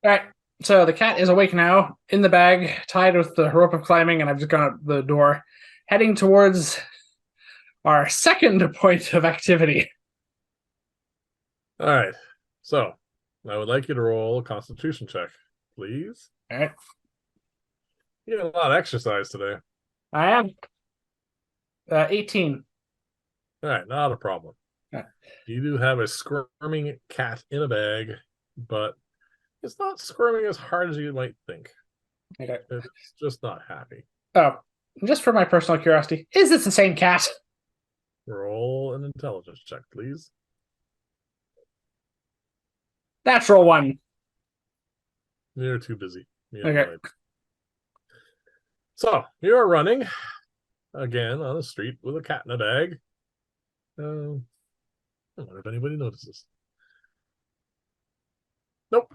All right. So the cat is awake now, in the bag, tied with the rope of climbing, and I've just gone out the door, heading towards our second point of activity. All right. So I would like you to roll a constitution check, please. All right. You get a lot of exercise today. I am 18. All right, not a problem. Uh, You do have a squirming cat in a bag, but it's not squirming as hard as you might think. Okay. It's just not happy. Oh, just for my personal curiosity, is this the same cat? Roll an intelligence check, please. Natural one. You're too busy. You have no Okay. idea. So you're running again on the street with a cat in a bag. I wonder if anybody notices. Nope.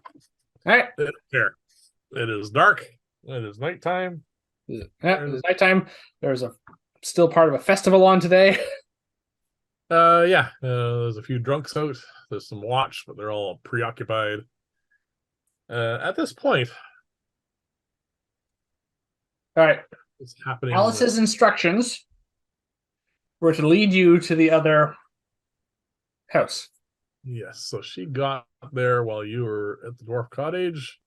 All right. They don't care. It is dark. It is nighttime. Yeah, it's nighttime. There's a still part of a festival on today. Yeah. There's a few drunks out. There's some watch, but they're all preoccupied. At this point, All right. it's happening that Alice's instructions were to lead you to the other house. yes. So she got there while you were at the dwarf cottage,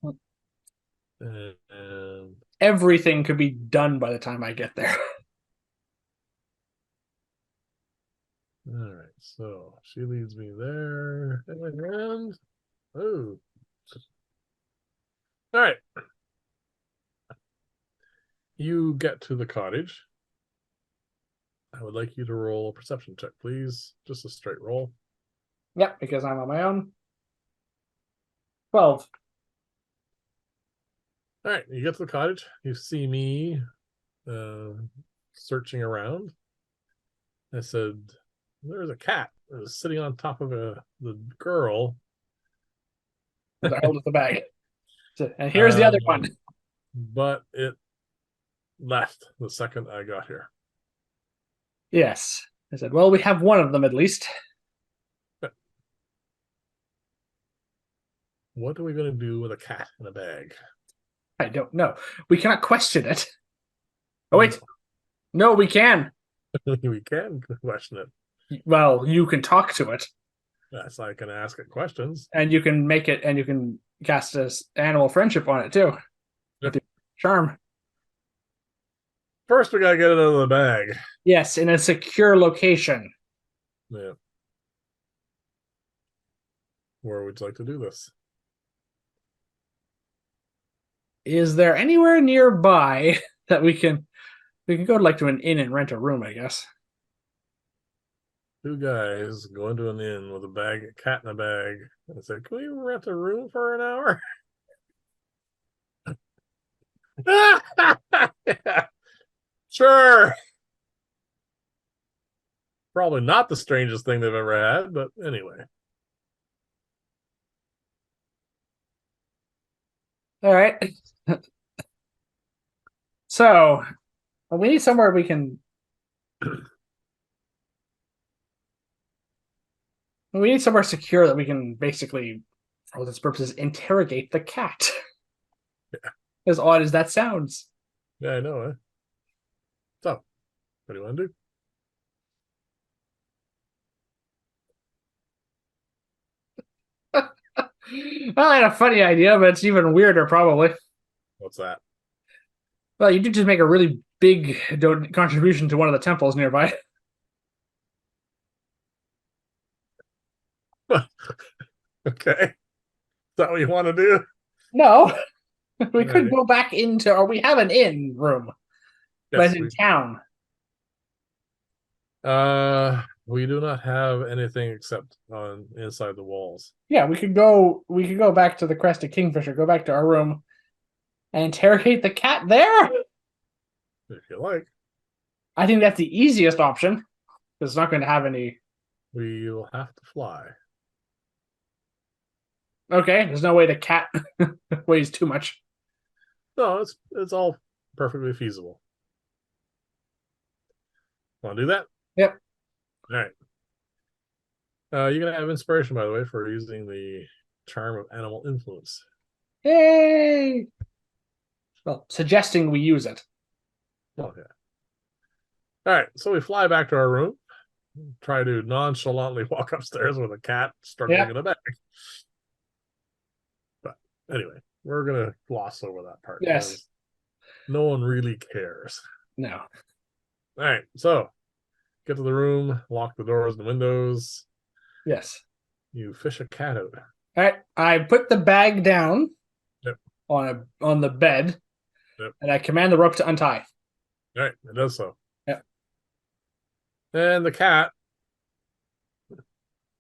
and Everything could be done by the time I get there. all right. So she leads me there, and oh, all right. You get to the cottage. I would like you to roll a perception check, please. Just a straight roll. Yep, because I'm on my own. 12. All right, you get to the cottage. You see me searching around. I said, "There's a cat that was sitting on top of the girl." I hold up the bag. And here's the other one. um, but it left the second I got here. Yes. I said, well, we have one of them at least. What are we going to do with a cat in a bag? I don't know. We cannot question it. Oh, wait. No, we can. We can question it. Well, you can talk to it, That's I can ask it questions. and you can make it, and you can cast this animal friendship on it too. With your charm. First, we gotta get it out of the bag. Yes, in a secure location. Yeah. Where would you like to do this? Is there anywhere nearby that we can go to an inn and rent a room, I guess. Two guys go into an inn with a cat in a bag, and say, "Can we rent a room for an hour?" Yeah. Sure. Probably not the strangest thing they've ever had, but anyway. All right. So we need somewhere we need somewhere secure that we can basically, for all its purposes, interrogate the cat. Yeah. As odd as that sounds. Yeah, I know, eh? So, what do you want to do? I had a funny idea, but it's even weirder, probably. What's that? Well, you did just make a really big contribution to one of the temples nearby. Okay. Is that what you want to do? No, we could Right. go back into, or we have an inn room, but Yes, it's in town. we do not have anything except on inside the walls. Yeah, we could go. We could go back to the Crested Kingfisher, go back to our room, and interrogate the cat there. If you like. I think that's the easiest option. It's not going to have any. We will have to fly. Okay, there's no way the cat weighs too much. No, it's all perfectly feasible. Want to do that? Yep. All right. You're gonna have inspiration, by the way, for using the charm of animal influence. Yay! Well, suggesting we use it. Okay. All right, so we fly back to our room, try to nonchalantly walk upstairs with a cat struggling in a bag. But anyway, we're gonna gloss over that part. Yes. No one really cares. No. All right, so get to the room, lock the doors and windows. Yes. You fish a cat out. All right. I put the bag down Yep. on the bed, Yep. and I command the rope to untie. All right, it does so. Yep. And the cat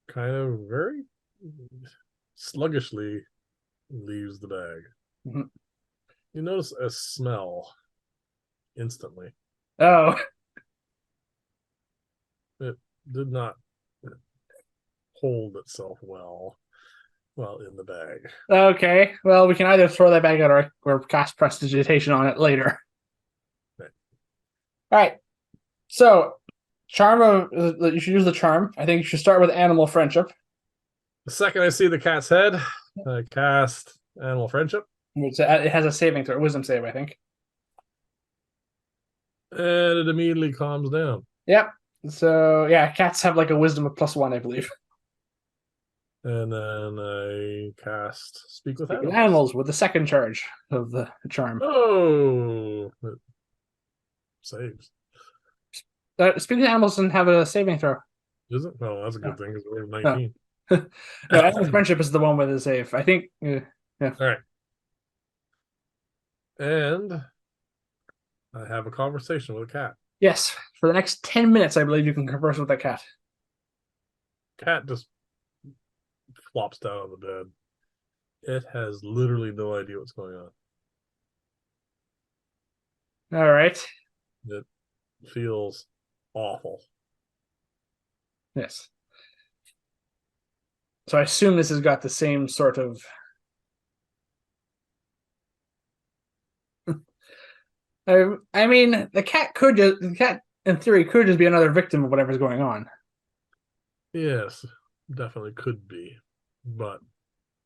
kind of very sluggishly leaves the bag. Mm-hmm. You notice a smell instantly. Oh. It did not hold itself well while in the bag. Okay. Well, we can either throw that bag out or cast prestidigitation on it later. Right. All right. So, you should use the charm. I think you should start with animal friendship. The second I see the cat's head, I cast animal friendship. It has a saving throw, wisdom save, I think. And it immediately calms down. Yep. So, yeah, cats have like a wisdom of +1, I believe. And then I cast Speak with Animals. Animals With the second charge of the charm. Oh, it saves. Speak with Animals doesn't have a saving throw. Is it? Oh, that's a good thing because we're 19. No, Animal friendship is the one with the save. I think. Yeah. All right. And I have a conversation with a cat. Yes. For the next 10 minutes, I believe you can converse with that cat. Cat just flops down on the bed. It has literally no idea what's going on. All right. It feels awful. Yes. So I assume this has got the same sort of. I mean, the cat in theory could just be another victim of whatever's going on. Yes, definitely could be. But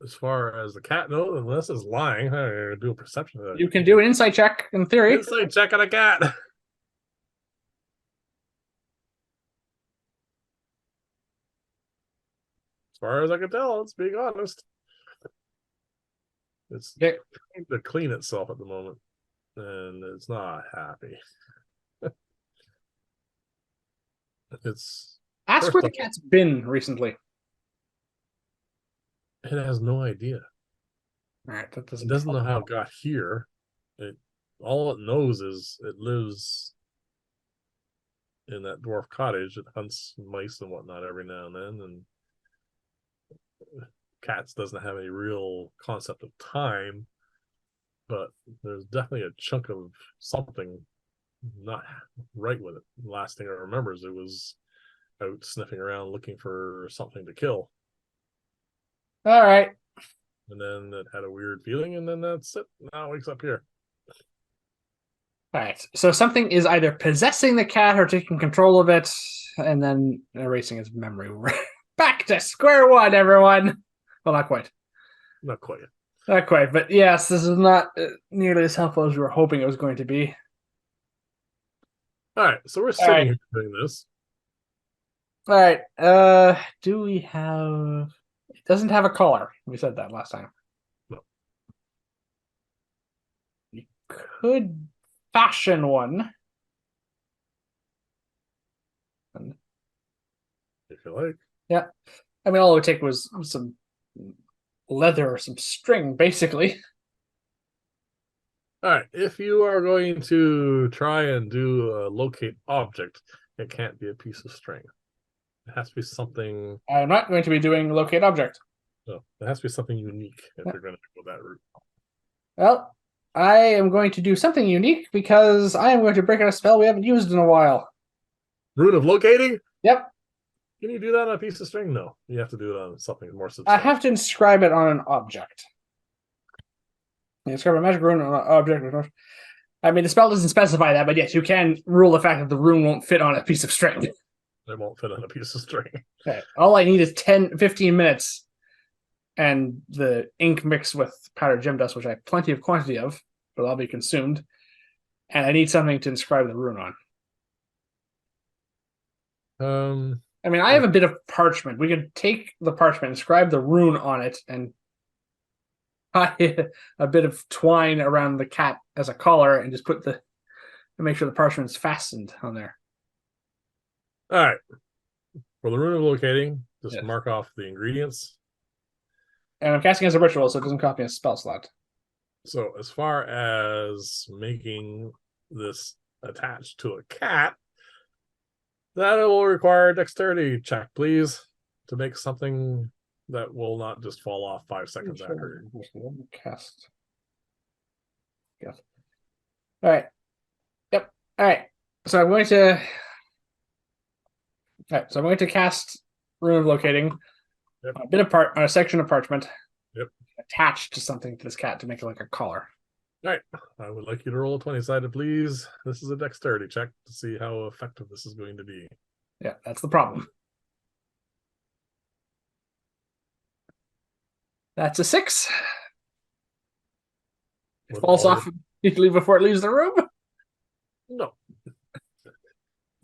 as far as the cat knows, unless it's lying, I'm gonna do a perception of that. You can do an insight check in theory. Insight check on a cat. As far as I can tell, it's being honest. It's trying to clean itself at the moment, and it's not happy. It's Ask where the cat's been recently. It has no idea. All right, that It doesn't know how it got here. All it knows is it lives in that dwarf cottage. It hunts mice and whatnot every now and then, and cats doesn't have any real concept of time, but there's definitely a chunk of something not right with it. The last thing it remembers, it was out sniffing around looking for something to kill. All right. And then it had a weird feeling, and then that's it. Now it wakes up here. All right. So something is either possessing the cat or taking control of it, and then erasing its memory. Back to square one, everyone. Well, not quite. Not quite. Not quite, but yes, this is not nearly as helpful as we were hoping it was going to be. All right, so we're sitting here doing this. All right. Do we have? It doesn't have a collar. We said that last time. No. You could fashion one. If you like. Yeah. I mean, all it would take was some leather or some string, basically. All right. If you are going to try and do a locate object, it can't be a piece of string. It has to be something. I'm not going to be doing locate object. No, it has to be something unique if you're going to go that route. Well, I am going to do something unique because I am going to break out a spell we haven't used in a while. Rune of locating? Yep. Can you do that on a piece of string? No. You have to do it on something more substantial. I have to inscribe it on an object. Inscribe a magic rune on an object. I mean, the spell doesn't specify that, but yes, you can rule the fact that the rune won't fit on a piece of string. It won't fit on a piece of string. Okay. All I need is 15 minutes and the ink mixed with powdered gem dust, which I have plenty of quantity of, but I'll be consumed. And I need something to inscribe the rune on. I mean, I have a bit of parchment. We could take the parchment, inscribe the rune on it, and tie a bit of twine around the cat as a collar, and just put make sure the parchment's fastened on there. All right. For the rune of locating, just Yes. mark off the ingredients. And I'm casting as a ritual, so it doesn't cost me a spell slot. So as far as making this attached to a cat, that will require a dexterity check, please, to make something that will not just fall off 5 seconds after. Cast. Yes. All right. Yep. All right. So I'm going to. All right. So I'm going to cast Rune of Locating. Yep. A bit of on a section of parchment. Yep. Attached to something to this cat to make it like a collar. All right. I would like you to roll a 20-sided, please. This is a dexterity check to see how effective this is going to be. Yeah, that's the problem. That's a 6. It falls off usually before it leaves the room. No.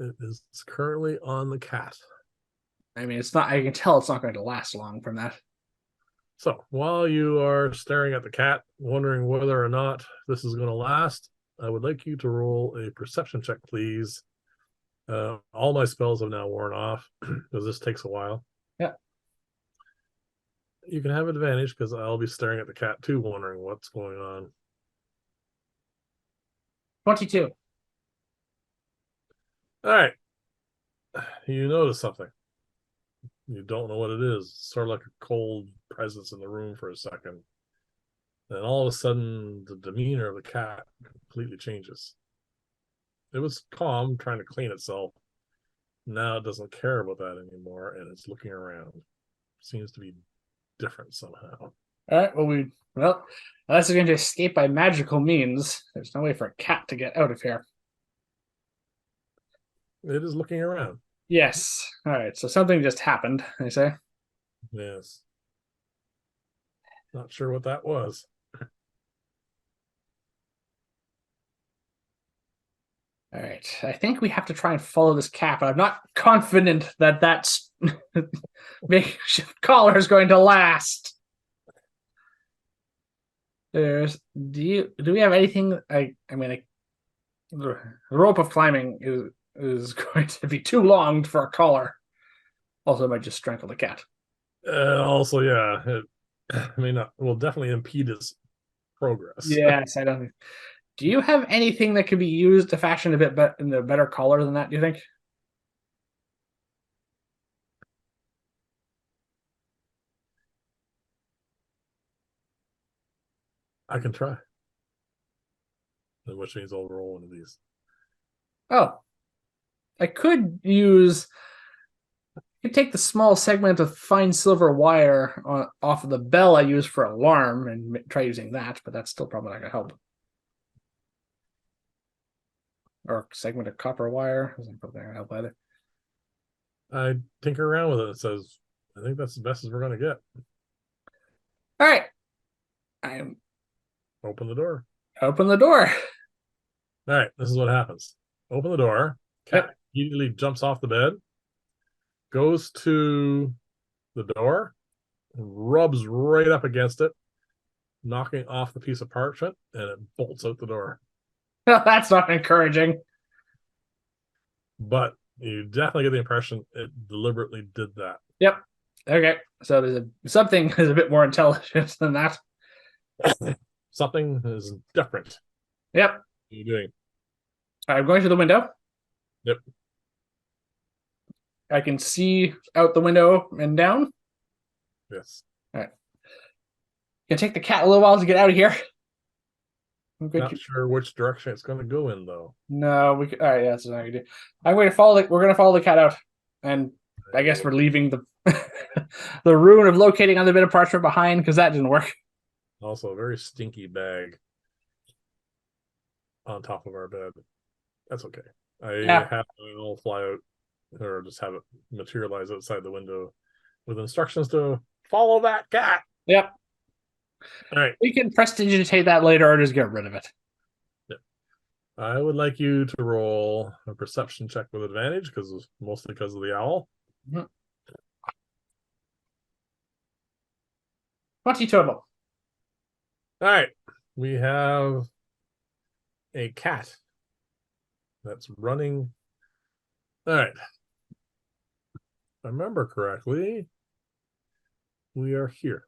It is currently on the cat. I mean, it's not. I can tell it's not going to last long from that. So while you are staring at the cat, wondering whether or not this is going to last, I would like you to roll a perception check, please. All my spells have now worn off because this takes a while. Yeah. You can have advantage because I'll be staring at the cat too, wondering what's going on. 22. All right. You notice something. You don't know what it is. Sort of like a cold presence in the room for a second. Then all of a sudden, the demeanor of the cat completely changes. It was calm, trying to clean itself. Now it doesn't care about that anymore, and it's looking around. Seems to be different somehow. All right. Well, unless it's going to escape by magical means, there's no way for a cat to get out of here. It is looking around. Yes. All right. So something just happened, they say. Yes. Not sure what that was. All right. I think we have to try and follow this cat, but I'm not confident that that's makeshift collar is going to last. Do we have anything? I mean, the rope of climbing is going to be too long for a collar. Also, it might just strangle the cat. Also, yeah, will definitely impede his progress. Yes, I don't think. Do you have anything that could be used to fashion a bit in a better collar than that? Do you think? I can try. Which means I'll roll one of these. Oh, I could use. I could take the small segment of fine silver wire off of the bell I use for alarm and try using that, but that's still probably not going to help. Or segment of copper wire isn't probably going to help either. I tinker around with it. It says, I think that's the best as we're going to get. All right. I'm Open the door. Open the door. All right, this is what happens. Open the door. Cat immediately jumps off the bed, goes to the door, rubs right up against it, knocking off the piece of parchment, and it bolts out the door. That's not encouraging. But you definitely get the impression it deliberately did that. Yep. Okay. So there's something is a bit more intelligent than that. Something is different. Yep. What are you doing? I'm going to the window. Yep. I can see out the window and down. Yes. All right. Gonna take the cat a little while to get out of here. Not sure which direction it's going to go in, though. No, we could. All right, yeah, that's what I can do. I'm going to follow. We're going to follow the cat out, and I guess we're leaving the the rune of locating on the bit of parchment behind because that didn't work. Also, a very stinky bag on top of our bed. That's okay. I have it'll fly out, or just have it materialize outside the window with instructions to follow that cat. Yep. All right. We can prestidigitate that later or just get rid of it. I would like you to roll a perception check with advantage, mostly because of the owl. Mhm. 20 total. All right. We have a cat that's running. All right. If I remember correctly, we are here.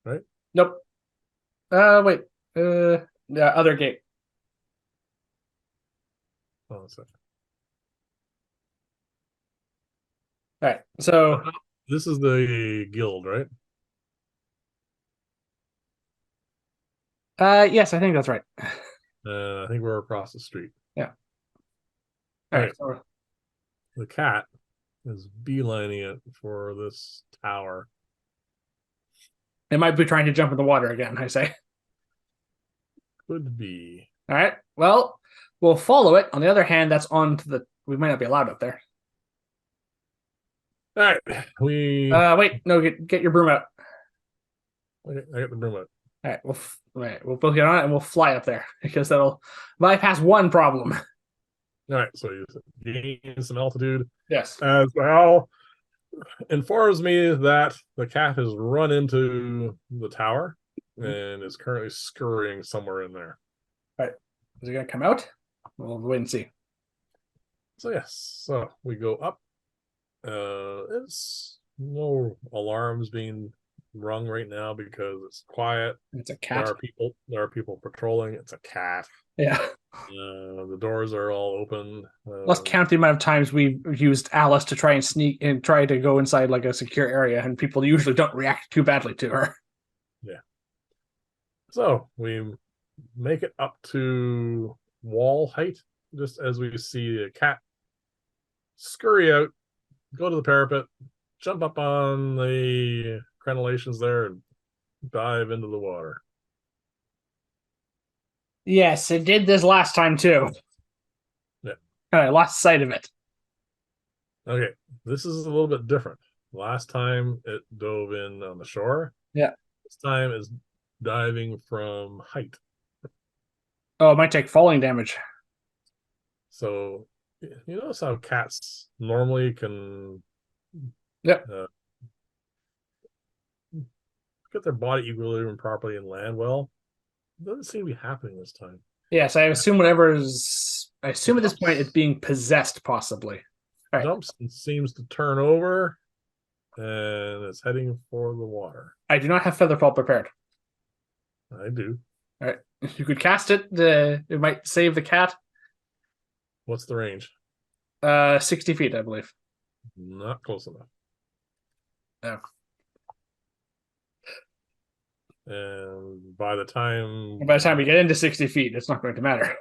Right? Nope. Wait. Yeah, other gate. Hold on a second. All right. So, This is the guild, right? yes, I think that's right. I think we're across the street. Yeah. All All right. right. So The cat is beelining it for this tower. it might be trying to jump in the water again, I say. Could be. All right. Well, we'll follow it. On the other hand, that's on to the. We might not be allowed up there. All right. Wait. No, get your broom out. Okay, I got the broom out. All right. We'll both get on it and we'll fly up there because that'll bypass one problem. All right. So you gain some altitude. Yes. As well, informs me that the cat has run into the tower and is currently scurrying somewhere in there. All right. Is it gonna come out? We'll wait and see. So yes, so we go up. It's no alarms being rung right now because it's quiet. It's a There cat. are people. There are people patrolling. It's a cat. Yeah. The doors are all open. Let's count the amount of times we've used Alice to try and sneak and try to go inside like a secure area, and people usually don't react too badly to her. Yeah. So we make it up to wall height, just as we see a cat scurry out, go to the parapet, jump up on the crenellations there, and dive into the water. Yes, it did this last time too. Yeah. And I lost sight of it. Okay, this is a little bit different. Last time it dove in on the shore. Yeah. This time is diving from height. Oh, it might take falling damage. So you notice how cats normally can Yep. get their body equilibrium properly and land well. It doesn't seem to be happening this time. Yes, I assume whatever is. I assume at this point it's being possessed, possibly. All right. Jumps and seems to turn over, and it's heading for the water. I do not have Featherfall prepared. I do. All right. If you could cast it, it might save the cat. What's the range? 60 feet, I believe. Not close enough. Oh. And by the time we get into 60 feet, it's not going to matter.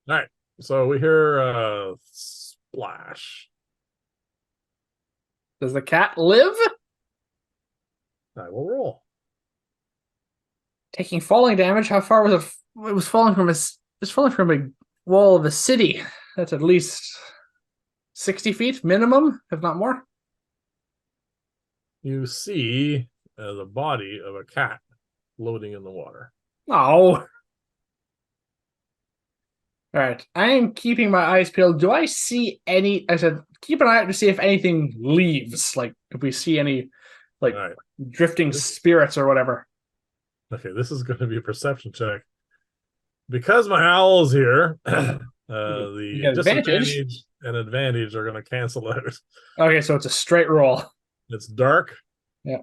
All right. So we hear a splash. Does the cat live? I will roll. Taking falling damage. How far was it? It was falling from a wall of a city. That's at least 60 feet minimum, if not more. You see the body of a cat floating in the water. Oh. All right. I am keeping my eyes peeled. Do I see any? I said, keep an eye out to see if anything leaves. Like, if we see any, like, All right. drifting spirits or whatever. Okay, this is going to be a perception check. Because my owl is here, the disadvantage and advantage are going to cancel out. Okay, so it's a straight roll. It's dark. Yeah.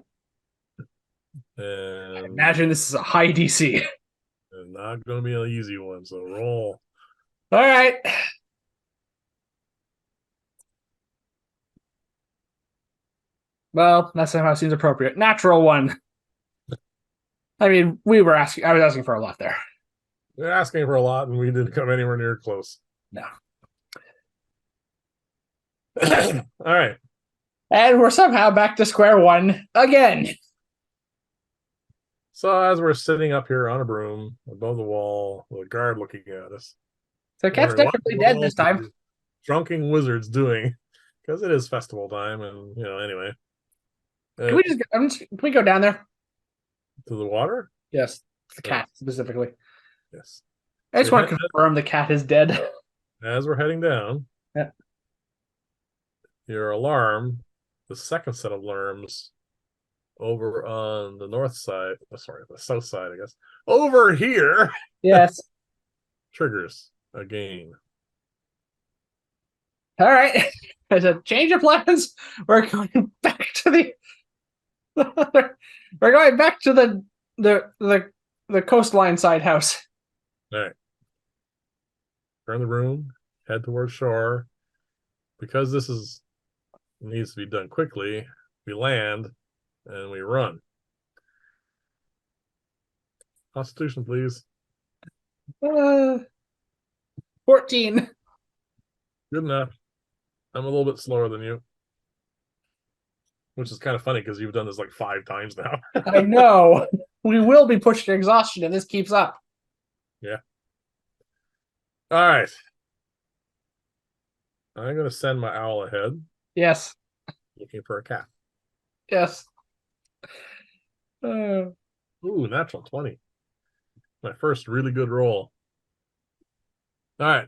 And I imagine this is a high DC. And not going to be an easy one, so roll. All right. Well, that somehow seems appropriate. Natural one. I mean, I was asking for a lot there. We're asking for a lot, and we didn't come anywhere near close. No. All right. And we're somehow back to square one again. So as we're sitting up here on a broom above the wall, with a guard looking at us. So cat's technically dead this time. Drunken wizards doing, because it is festival time, and anyway. Can we just, can we go down there? To the water? Yes, the cat specifically. Yes. I just So want to confirm the cat is dead. as we're heading down, Yeah. your alarm, the second set of alarms over on the north side, sorry, the south side, I guess, over here Yes. triggers again. All right. There's a change of plans. We're going back to the. We're going back to the coastline side house. All right. Turn the room, head towards shore. Because this is needs to be done quickly, we land and we run. Constitution, please. 14. Good enough. I'm a little bit slower than you, which is kind of funny because you've done this like 5 times now. I know. We will be pushed to exhaustion if this keeps up. Yeah. All right. I'm going to send my owl ahead Yes. looking for a cat. Yes. Ooh, natural 20. My first really good roll. All right.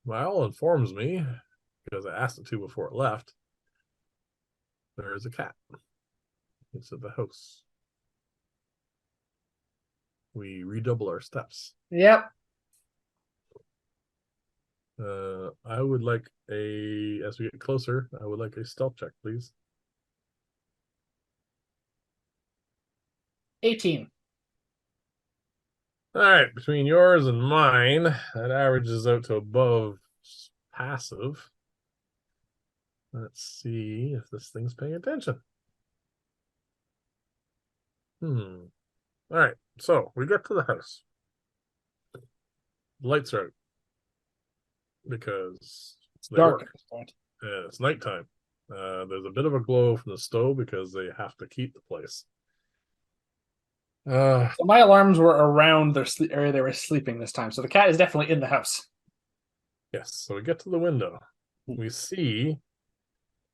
My owl informs me, because I asked it to before it left, there is a cat. It's at the house. We redouble our steps. Yep. I would like as we get closer, I would like a stealth check, please. 18. All right, between yours and mine, that averages out to above passive. Let's see if this thing's paying attention. All right, so we get to the house. The lights are out because It's dark at this point. it's nighttime. There's a bit of a glow from the stove because they have to keep the place. So my alarms were around the area they were sleeping this time. So the cat is definitely in the house. Yes, so we get to the window. We see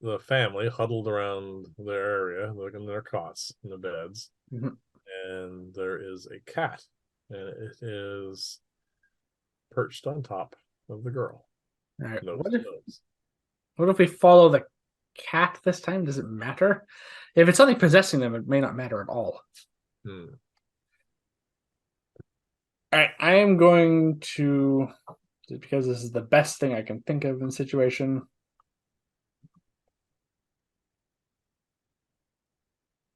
the family huddled around their area, like in their cots, in the beds. And there is a cat, and it is perched on top of the girl. All right. Nose What to if, nose. what if we follow the cat this time? Does it matter? If it's something possessing them, it may not matter at all. All right. I am going to, because this is the best thing I can think of in the situation.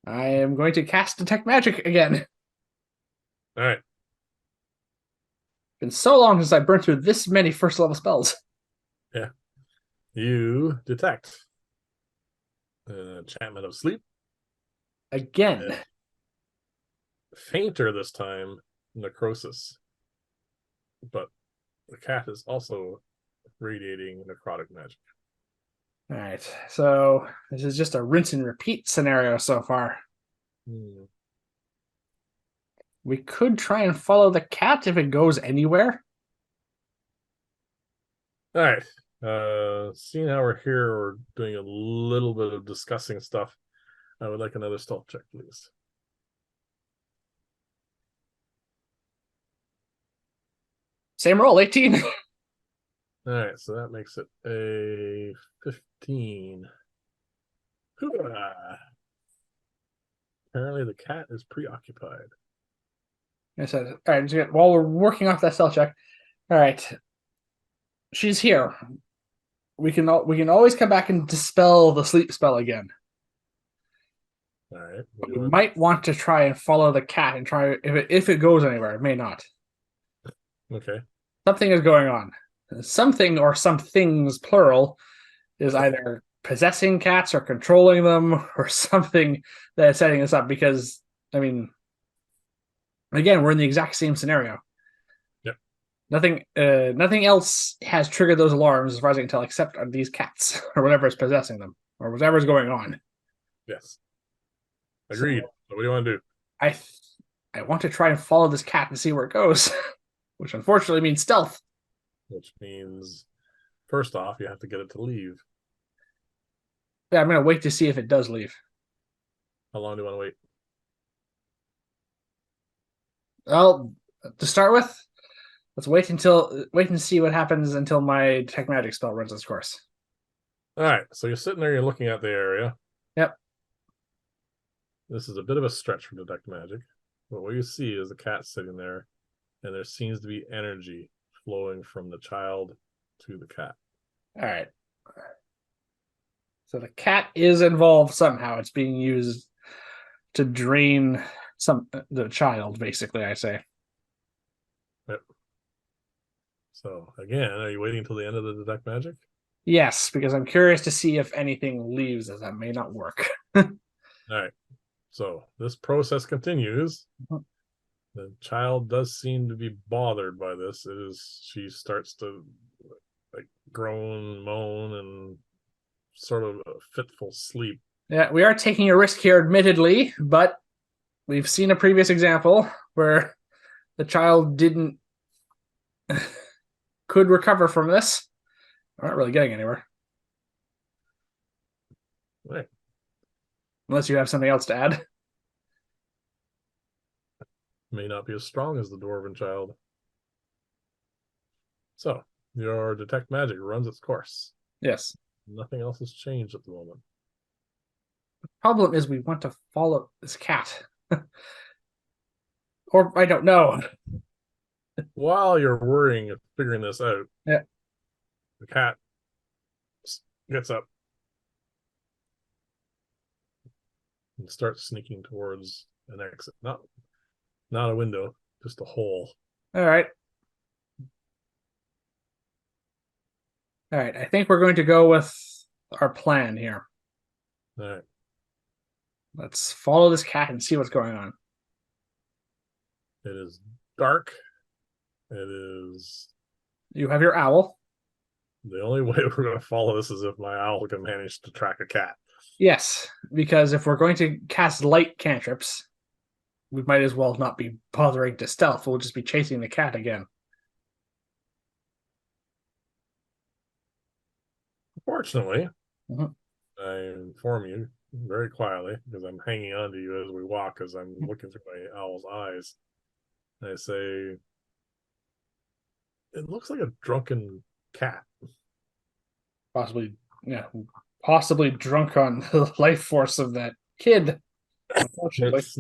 I am going to cast Detect Magic again. All right. Been so long since I burned through this many first level spells. Yeah. You detect an enchantment of sleep. Again. Fainter this time, necrosis. But the cat is also radiating necrotic magic. All right. So this is just a rinse and repeat scenario so far. We could try and follow the cat if it goes anywhere. All right. Seeing how we're here, we're doing a little bit of discussing stuff. I would like another stealth check, please. Same roll, 18. All right, so that makes it a 15. Apparently the cat is preoccupied. I said, all right, while we're working off that stealth check, all right, she's here. We can always come back and dispel the sleep spell again. All right. We might want to try and follow the cat and try if it goes anywhere. It may not. Okay. Something is going on. Something or some things, plural, is either possessing cats or controlling them or something that is setting us up. Because I mean, again, we're in the exact same scenario. Yep. Nothing else has triggered those alarms as far as I can tell, except these cats or whatever is possessing them or whatever's going on. Yes. Agreed. So what do you want to do? I want to try and follow this cat and see where it goes, which unfortunately means stealth. Which means, first off, you have to get it to leave. Yeah, I'm going to wait to see if it does leave. How long do you want to wait? Well, to start with, let's wait and see what happens until my detect magic spell runs its course. All right, so you're sitting there, you're looking at the area. Yep. This is a bit of a stretch for detect magic, but what you see is the cat sitting there, and there seems to be energy flowing from the child to the cat. All right. So the cat is involved somehow. It's being used to drain the child, basically, I say. Yep. So again, are you waiting until the end of the detect magic? Yes, because I'm curious to see if anything leaves, as that may not work. All right. So this process continues. The child does seem to be bothered by this. She starts to like groan, moan, and sort of a fitful sleep. Yeah, we are taking a risk here, admittedly, but we've seen a previous example where the child could recover from this. We're not really getting anywhere. Right. Unless you have something else to add. May not be as strong as the dwarven child. So your detect magic runs its course. Yes. Nothing else has changed at the moment. The problem is we want to follow this cat. Or I don't know. While you're worrying and figuring this out, Yeah. the cat gets up and starts sneaking towards an exit. Not a window, just a hole. All right. All right. I think we're going to go with our plan here. All right. Let's follow this cat and see what's going on. It is dark. It is You have your owl. the only way we're going to follow this is if my owl can manage to track a cat. Yes, because if we're going to cast light cantrips, we might as well not be bothering to stealth. We'll just be chasing the cat again. Fortunately, Mhm. I inform you very quietly because I'm hanging on to you as we walk as I'm looking through my owl's eyes. I say, it looks like a drunken cat. Possibly drunk on the life force of that kid. Unfortunately. It's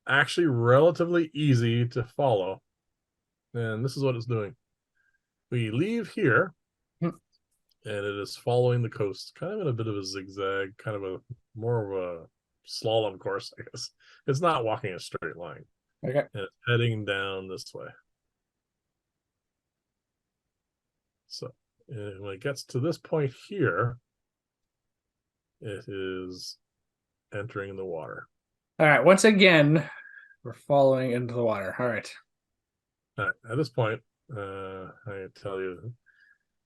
actually relatively easy to follow. And this is what it's doing. We leave here, Hmm. and it is following the coast, kind of in a bit of a zigzag, kind of a more of a slalom course, I guess. It's not walking a straight line. Okay. And it's heading down this way. So when it gets to this point here, it is entering the water. All right. Once again, we're falling into the water. All right. All right, at this point, I tell you,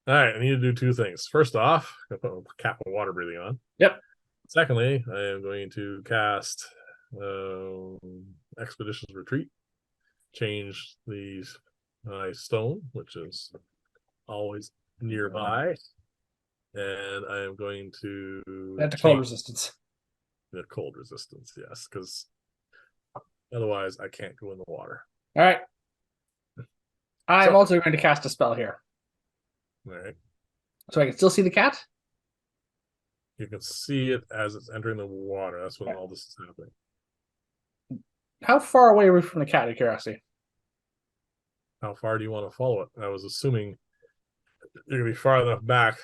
all right, I need to do two things. First off, I put a cap of water breathing on. Yep. Secondly, I am going to cast Expeditions Retreat, change the stone, which is always nearby, and I am going to That's cold change resistance. the cold resistance, yes, because otherwise I can't go in the water. All right. I'm So- also going to cast a spell here. All right. So I can still see the cat? You can see it as it's entering the water. That's when all this is happening. How far away are we from the cat, out of curiosity? How far do you want to follow it? I was assuming you're going to be far enough back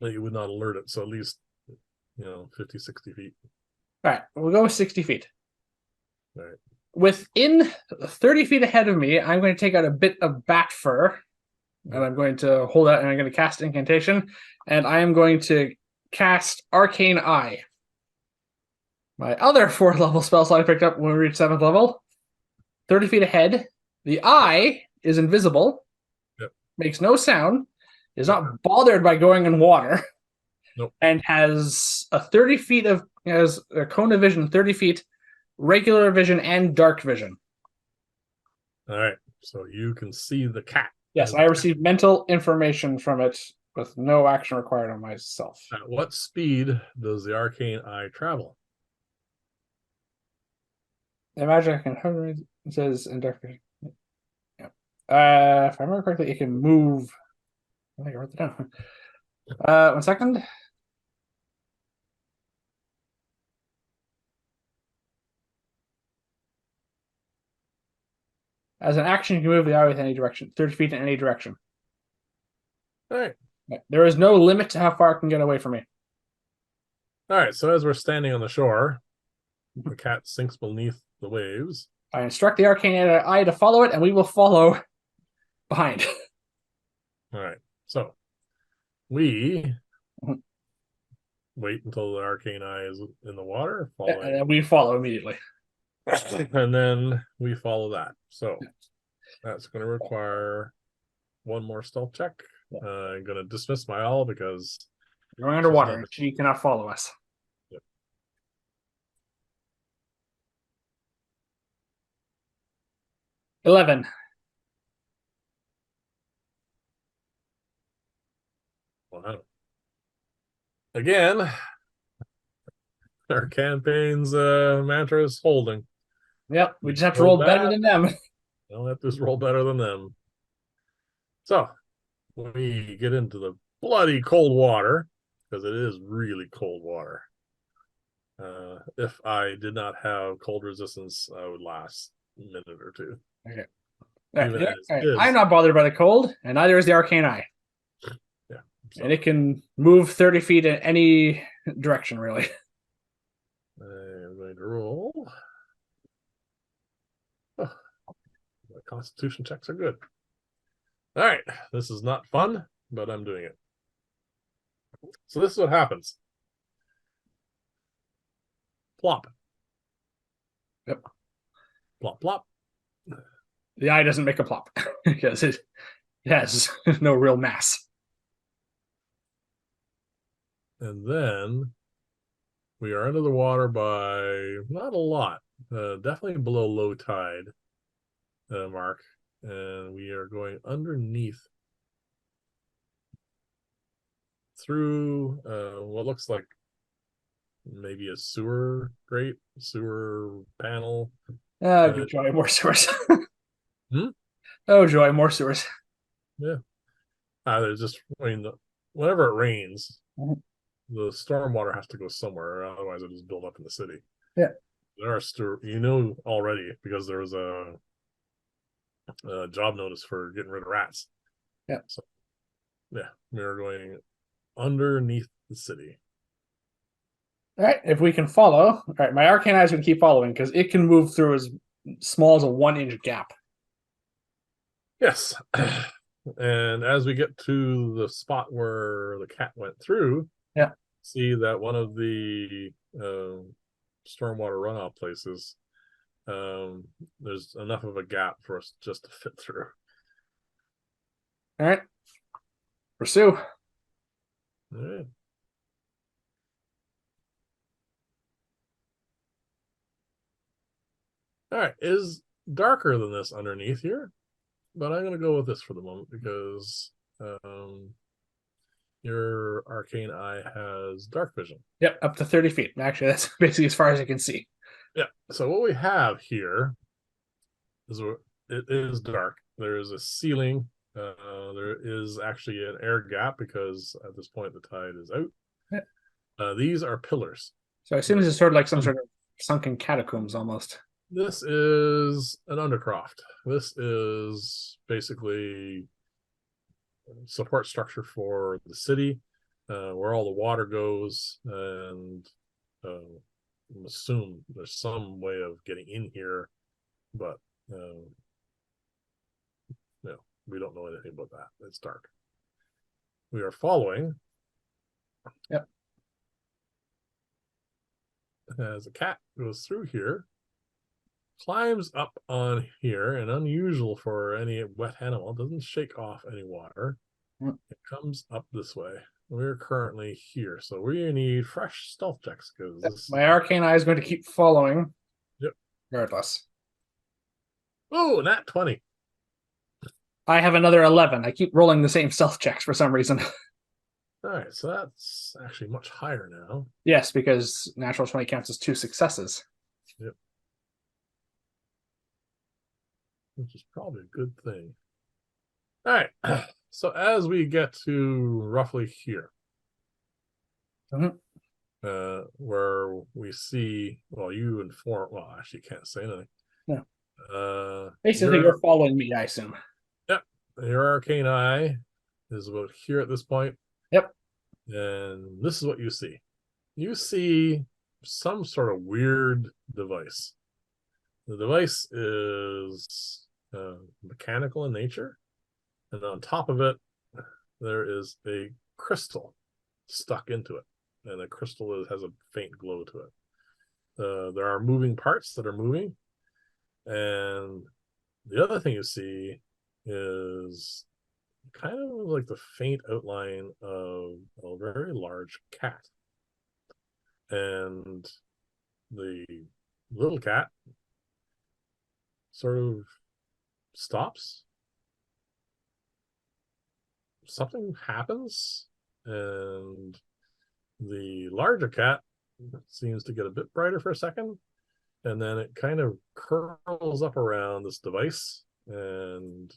that you would not alert it. So at least, 50, 60 feet. All right. We'll go with 60 feet. All right. Within 30 feet ahead of me, I'm going to take out a bit of bat fur. And I'm going to hold out and I'm going to cast incantation. And I am going to cast Arcane Eye. My other 4th level spell slot I picked up when we reached 7th level. 30 feet ahead. The eye is invisible. Yep. Makes no sound. Is not bothered by going in water. Nope. And has a 30 feet of has a cone of vision, 30 feet, regular vision, and dark vision. All right. So you can see the cat. Yes, I received mental information from it with no action required on myself. At what speed does the arcane eye travel? The magic can hover. It says in dark. Yeah. If I remember correctly, it can move. I think I wrote it down. 1 second. As an action, you can move the eye with any direction, 30 feet in any direction. All right. There is no limit to how far it can get away from me. All right. So as we're standing on the shore, the cat sinks beneath the waves. I instruct the arcane eye to follow it, and we will follow behind. All right. So we wait until the arcane eye is in the water, following, And we follow immediately. and then we follow that. So that's going to require one more stealth check. I'm going to dismiss my owl because We're going underwater, and she cannot follow us. Yep. 11. Wow. Again, our campaign's mantra is holding. Yep, we just have to roll better than them. Don't have to just roll better than them. So we get into the bloody cold water because it is really cold water. If I did not have cold resistance, I would last a minute or two. Okay. I'm not bothered by the cold, and neither is the arcane eye. Yeah. So. And it can move 30 feet in any direction, really. I'm going to roll. Oh, my constitution checks are good. All right. This is not fun, but I'm doing it. So this is what happens. Plop. Yep. Plop, plop. The eye doesn't make a plop because it has no real mass. And then we are under the water by not a lot, definitely below low tide mark. And we are going underneath through what looks like maybe a sewer grate, sewer panel. Joy, more sewers. Oh, joy, more sewers. Yeah. There's just, whenever it rains, the stormwater has to go somewhere, otherwise it just build up in the city. Yeah. There are already because there was a job notice for getting rid of rats. Yeah. So, yeah, we are going underneath the city. All right, if we can follow. All right, my arcane eye is going to keep following because it can move through as small as a 1-inch gap. Yes. And as we get to the spot where the cat went through, yeah, see that one of the stormwater runoff places, there's enough of a gap for us just to fit through. All right. Pursue. All right. All right. Is darker than this underneath here, but I'm going to go with this for the moment because your arcane eye has dark vision. Yep, up to 30 feet. Actually, that's basically as far as I can see. Yeah. So what we have here is it is dark. There is a ceiling. There is actually an air gap because at this point the tide is out. Yeah. These are pillars. So I assume this is sort of like some sort of sunken catacombs almost. This is an undercroft. This is basically support structure for the city, where all the water goes, and assume there's some way of getting in here, but no, we don't know anything about that. It's dark. We are following. Yep. As a cat goes through here, climbs up on here, and unusual for any wet animal, doesn't shake off any water. It comes up this way. We're currently here, so we need fresh stealth checks because my arcane eye is going to keep following. Yep. Regardless. Oh, nat 20. I have another 11. I keep rolling the same stealth checks for some reason. All right, so that's actually much higher now. Yes, because natural 20 counts as 2 successes. Yep. which is probably a good thing. All right. So as we get to roughly here, Mhm. where we see, well, you inform, well, actually, you can't say anything. No. Uh, Basically, your you're following me, I assume. Yep, your arcane eye is about here at this point, Yep. and this is what you see. You see some sort of weird device. The device is mechanical in nature, and on top of it, there is a crystal stuck into it, and the crystal has a faint glow to it. There are moving parts that are moving, and the other thing you see is kind of like the faint outline of a very large cat. And the little cat sort of stops. Something happens, and the larger cat seems to get a bit brighter for a second, and then it kind of curls up around this device, and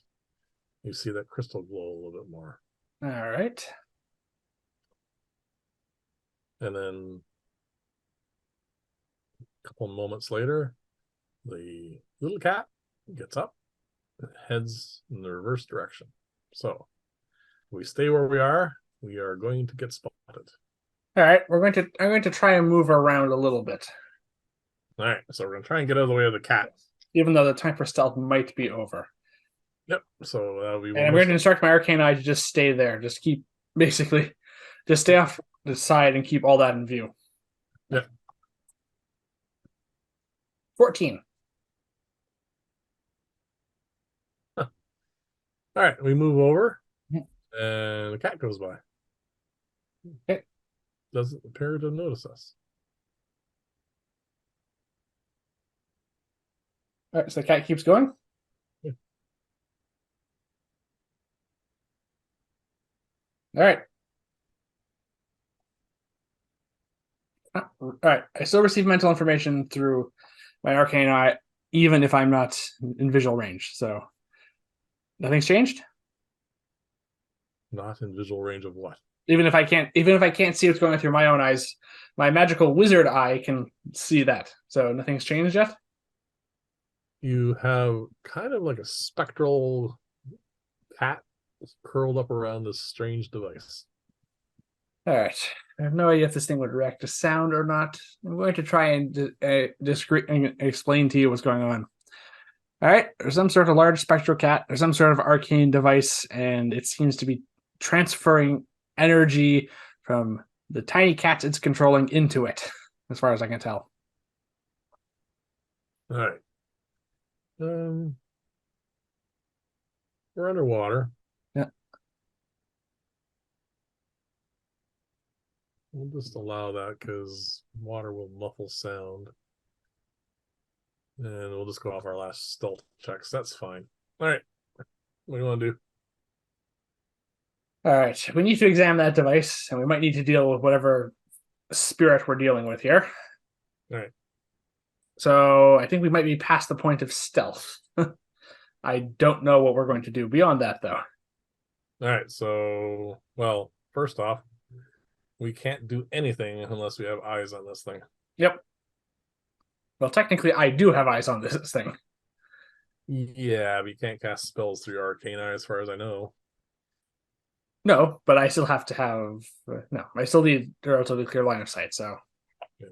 you see that crystal glow a little bit more. All right. And then a couple moments later, the little cat gets up and heads in the reverse direction. So if we stay where we are going to get spotted. All right. I'm going to try and move around a little bit, All right, so we're gonna try and get out of the way of the cat. even though the time for stealth might be over. Yep. So we And I'm going to instruct my arcane eye to just stay there. Just keep basically, just stay off the side and keep all that in view. Yep. 14. All right, we move over, Mhm. and the cat goes by. Okay. Doesn't appear to notice us. All right. So the cat keeps going. Yeah. All right. All right. I still receive mental information through my arcane eye, even if I'm not in visual range. So nothing's changed. Not in visual range of what? Even if I can't see what's going on through my own eyes, my magical wizard eye can see that. So nothing's changed yet. You have kind of like a spectral cat curled up around this strange device. All right. I have no idea if this thing would react to sound or not. I'm going to try and explain to you what's going on. All right. There's some sort of large spectral cat. There's some sort of arcane device, and it seems to be transferring energy from the tiny cats it's controlling into it, as far as I can tell. All right. We're underwater. Yeah. We'll just allow that because water will muffle sound. And we'll just go off our last stealth checks. That's fine. All right. What do you want to do? All right. We need to examine that device, and we might need to deal with whatever spirit we're dealing with here. All right. So I think we might be past the point of stealth. I don't know what we're going to do beyond that, though. All right. So, well, first off, we can't do anything unless we have eyes on this thing. Yep. Well, technically, I do have eyes on this thing. Yeah, but you can't cast spells through your arcane eye, as far as I know. No, but I still have to have no. I still need a relatively clear line of sight. So, Yeah.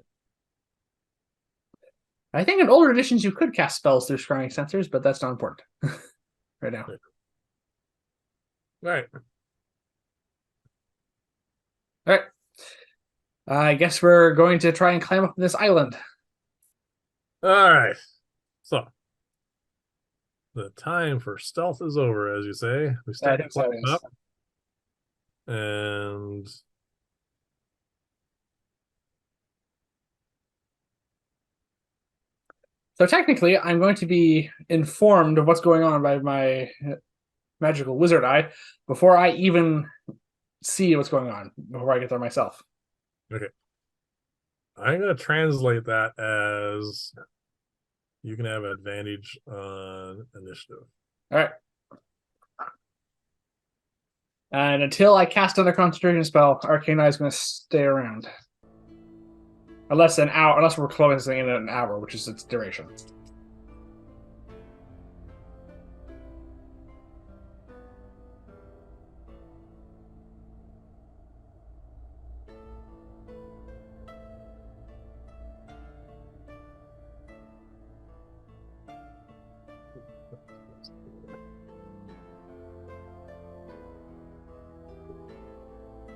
I think in older editions you could cast spells through scrying sensors, but that's not important right now. Yeah. All right. All right. I guess we're going to try and climb up this island. All right. So, the time for stealth is over, as you say. We start climbing up, and So technically, I'm going to be informed of what's going on by my magical wizard eye before I even see what's going on, before I get there myself. okay. I'm going to translate that as you can have advantage on initiative. All right. And until I cast another concentration spell, Arcane Eye is going to stay around. Unless we're closing in an hour, which is its duration.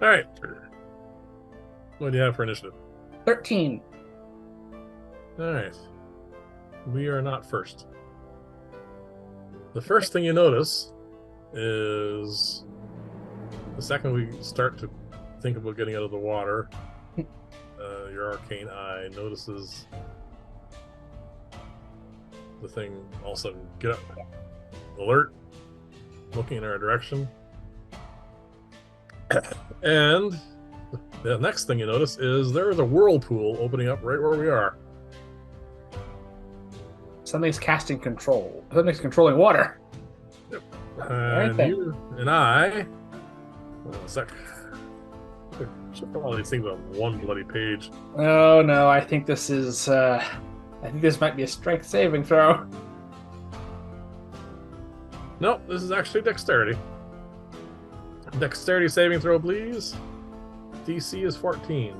All right. What do you have for initiative? 13. All right. We are not first. The first thing you notice is the second we start to think about getting out of the water, your arcane eye notices the thing all of a sudden get up, alert, looking in our direction. And the next thing you notice is there is a whirlpool opening up right where we are. Something's casting control. Something's controlling water. Yep. Right And then. you and I. Hold on a sec. I should put all these things on one bloody page. Oh no, I think this is. I think this might be a strength saving throw. Nope, this is actually dexterity. Dexterity saving throw, please. DC is 14.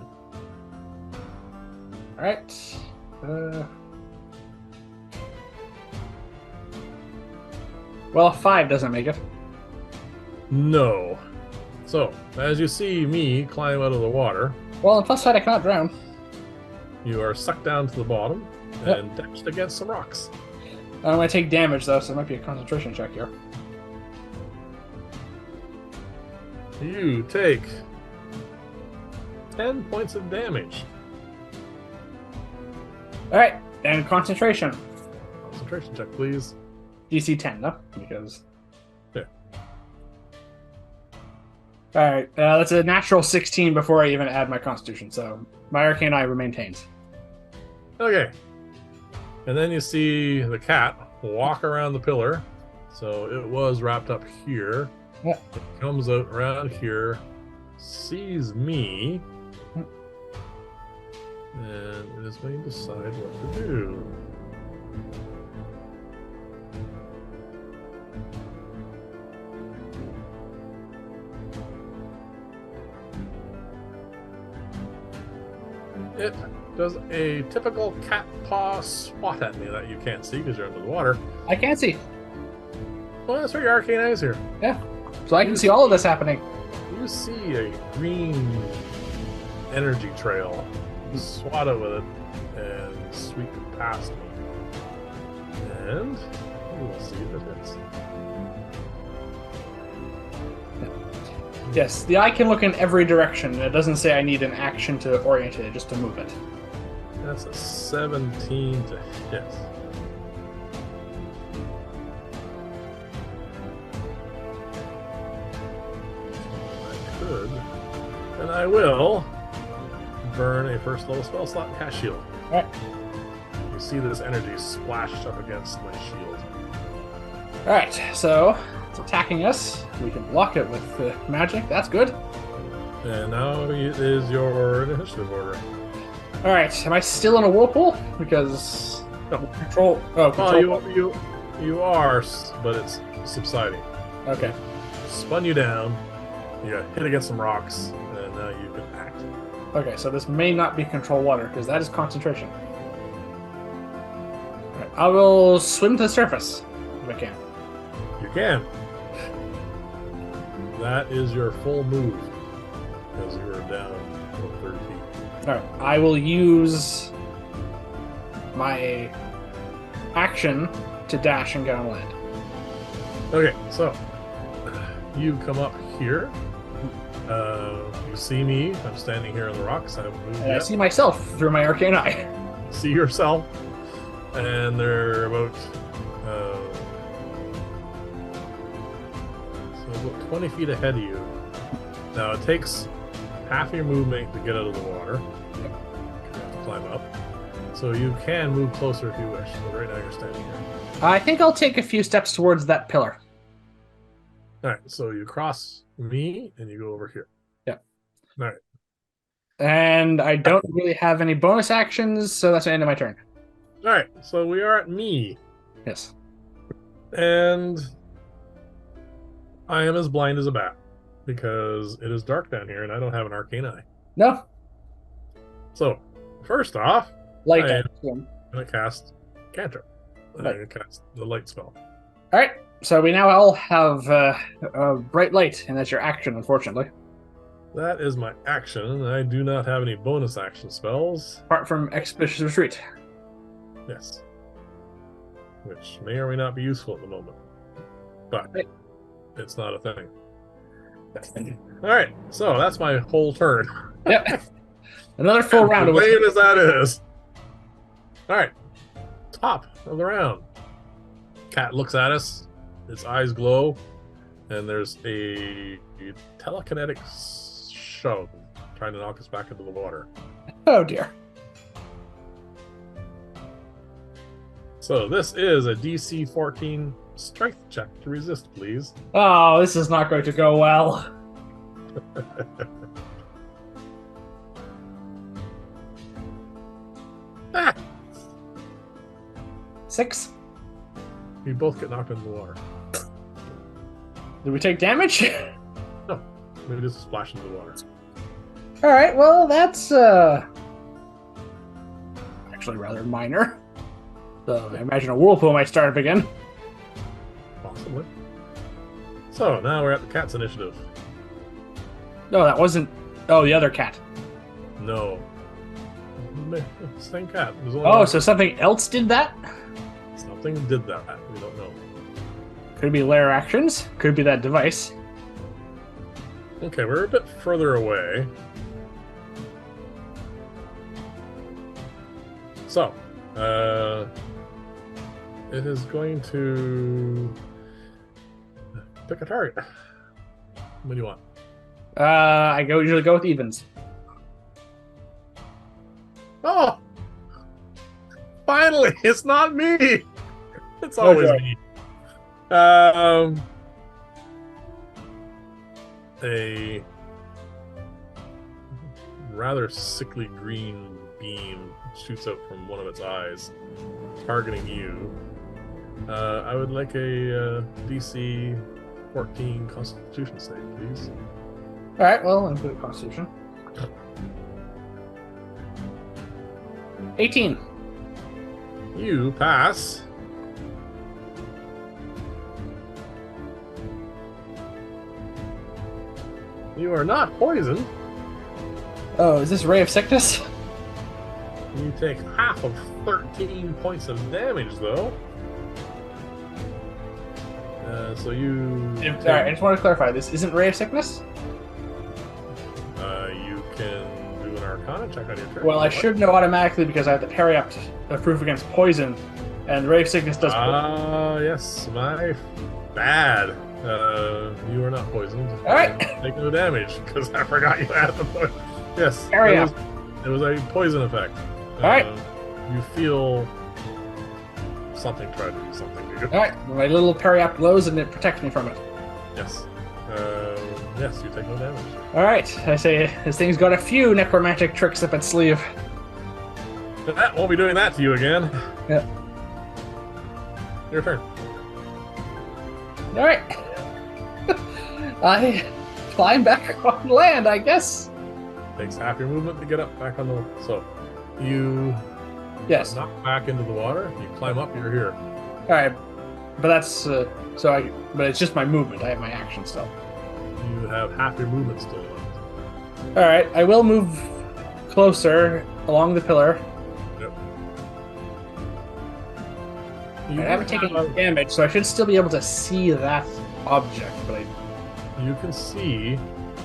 All right. Well, 5 doesn't make it. No. So, as you see me climb out of the water, Well, on plus side, I cannot drown. you are sucked down to the bottom Yep. and dashed against some rocks. I'm going to take damage, though, so it might be a concentration check here. You take 10 points of damage. All right, and concentration. Concentration check, please. DC 10, though, because... Yeah. All right, that's a natural 16 before I even add my constitution, so my arcane eye maintains. Okay. And then you see the cat walk around the pillar. So it was wrapped up here. Yeah. It comes out around here, sees me, and it is going to decide what to do. It does a typical cat paw swat at me that you can't see because you're under the water. I can't see. Well, that's where your arcane eye is here. Yeah, so I can see all of this happening. You see a green energy trail. Swat it with it and sweep it past me. And we'll see if it hits. Yes, the eye can look in every direction. It doesn't say I need an action to orient it, just to move it. That's a 17 to hit. I could, and I will burn a first level spell slot and cast shield. All right. You see this energy splashed up against my shield. All right, so it's attacking us. We can block it with magic. That's good. And now it is your initiative order. All right, am I still in a whirlpool? Because No. control. Oh, control. Oh, you are, but it's subsiding. Okay. Spun you down. You got hit against some rocks, and now you can act. Okay, so this may not be control water because that is concentration. All right, I will swim to the surface if I can. You can. That is your full move because you are down 30 feet. All right, I will use my action to dash and get on land. Okay, so you come up here. You see me. I'm standing here on the rocks. I haven't moved And I yet. see myself through my arcane eye. See yourself, and they're about 20 feet ahead of you. Now it takes half your movement to get out of the water. You have to climb up. So you can move closer if you wish. But right now you're standing here. I think I'll take a few steps towards that pillar. All right. So you cross me and you go over here. Yeah. All right. And I don't really have any bonus actions, so that's the end of my turn. All right. So we are at me. Yes. And I am as blind as a bat because it is dark down here and I don't have an arcane eye. No. So, first off, Light. I am going to cast Cantrip. I'm Right. going to cast the light spell. All right. So we now all have a bright light, and that's your action, unfortunately. That is my action, and I do not have any bonus action spells. Apart from Expeditious Retreat. Yes. Which may or may not be useful at the moment. But right. It's not a thing. Alright, so that's my whole turn. Yep. Another full round of lame as that is. Alright. Top of the round. Cat looks at us, its eyes glow, and there's a telekinetic shove trying to knock us back into the water. Oh dear. So this is a DC 14 strength check to resist, please. Oh, this is not going to go well. Ah! 6. We both get knocked into the water. Did we take damage? No, we just splash into the water. All right. Well, that's actually rather minor. So I imagine a whirlpool might start up again. Possibly. So now we're at the cat's initiative. No, that wasn't. Oh, the other cat. No. Same cat. There's only Oh, one. so something else did that? Something did that. We don't know. Could be lair actions. Could be that device. Okay, we're a bit further away. So, it is going to pick a target. What do you want? I usually go with evens. Oh! Finally, it's not me! It's always Okay. me. A rather sickly green beam shoots out from one of its eyes, targeting you. I would like a DC 14 Constitution save, please. All right. Well, I'm good at Constitution. 18. You pass. You are not poisoned. Oh, is this Ray of Sickness? You take half of 13 points of damage, though. So you. All right. I just want to clarify. This isn't Ray of Sickness. You can do an Arcana check on your turn. Well, I should know automatically because I have the parry up the proof against poison, and Ray of Sickness does. Yes, my bad. You are not poisoned. All right. Take no damage because I forgot you had the poison. Yes, Parry it up. was a poison effect. All right. You feel something try to do something to you. All right. My little parry up glows, and it protects me from it. Yes. Yes, you take no damage. All right. I say this thing's got a few necromantic tricks up its sleeve. That won't be doing that to you again. Yeah. Your turn. All right. I climb back on land, I guess. Takes half your movement to get up back on the. So, you. Yes. Knock back into the water. You climb up. You're here. All right. But that's But it's just my movement. I have my action still. You have half your movement still left. All right. I will move closer along the pillar. Yep. I haven't taken any damage, so I should still be able to see that object. But You can see.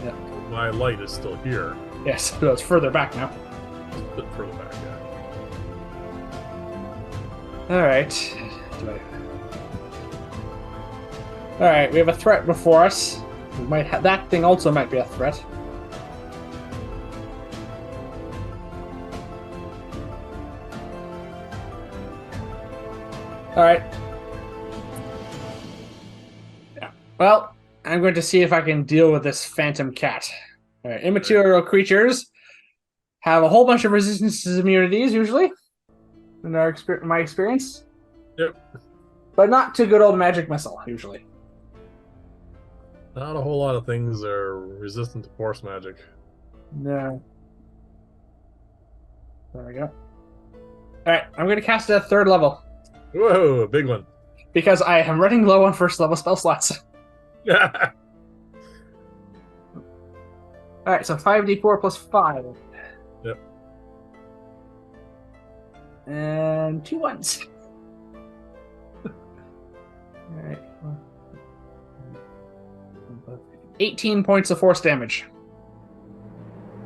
Yeah. My light is still here. yes, so it's further back now. Just a bit further back. Yeah. All right. All right. We have a threat before us. We might that thing also might be a threat. All right. Yeah. Well, I'm going to see if I can deal with this phantom cat. All right. Immaterial creatures have a whole bunch of resistances, immunities usually, in my experience. Yep. But not to good old magic missile usually. Not a whole lot of things are resistant to force magic. No. There we go. All right, I'm going to cast it at 3rd level Whoa, a big one. because I am running low on 1st level spell slots. Yeah. All right, so 5d4 plus 5. Yep. And 2 ones. All right. 18 points of force damage.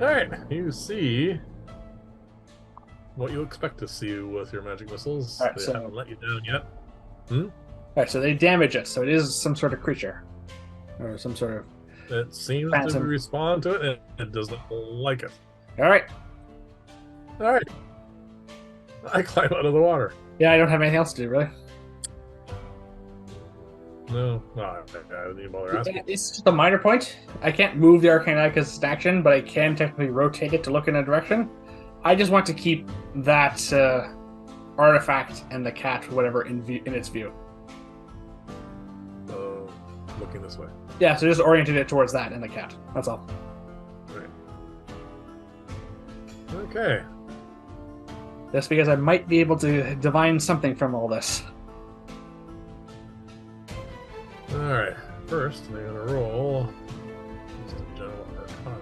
All right, you see what you expect to see with your magic missiles. All right, They so- haven't let you down yet. All right, so they damage it, so it is some sort of creature. Or some sort of... It seems Phantom. to respond to it, and it doesn't like it. All right. All right. I climb out of the water. Yeah, I don't have anything else to do, really. No, I didn't even bother asking. It's just a minor point. I can't move the Arcane Eye because it's an action, but I can technically rotate it to look in a direction. I just want to keep that artifact and the cat, whatever, in its view. Looking this way. Yeah, so just oriented it towards that and the cat. That's all. Right. Okay. Just because I might be able to divine something from all this. All right. First, they're gonna roll just a general arcana.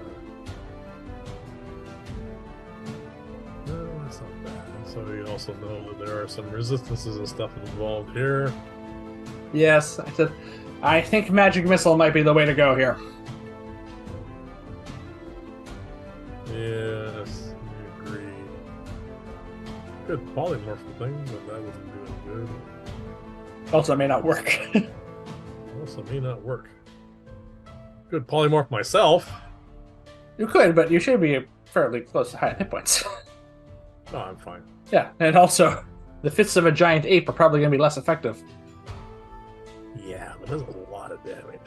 No, that's not bad. So you also know that there are some resistances and stuff involved here. Yes, I think Magic Missile might be the way to go here. Yes, I agree. Good polymorph thing, but that wasn't doing good. Also, it may not work. Also may not work. Good polymorph myself. You could, but you should be fairly close to high hit points. Oh, I'm fine. Yeah, and also, the fists of a giant ape are probably going to be less effective. Yeah, but that's a lot of damage.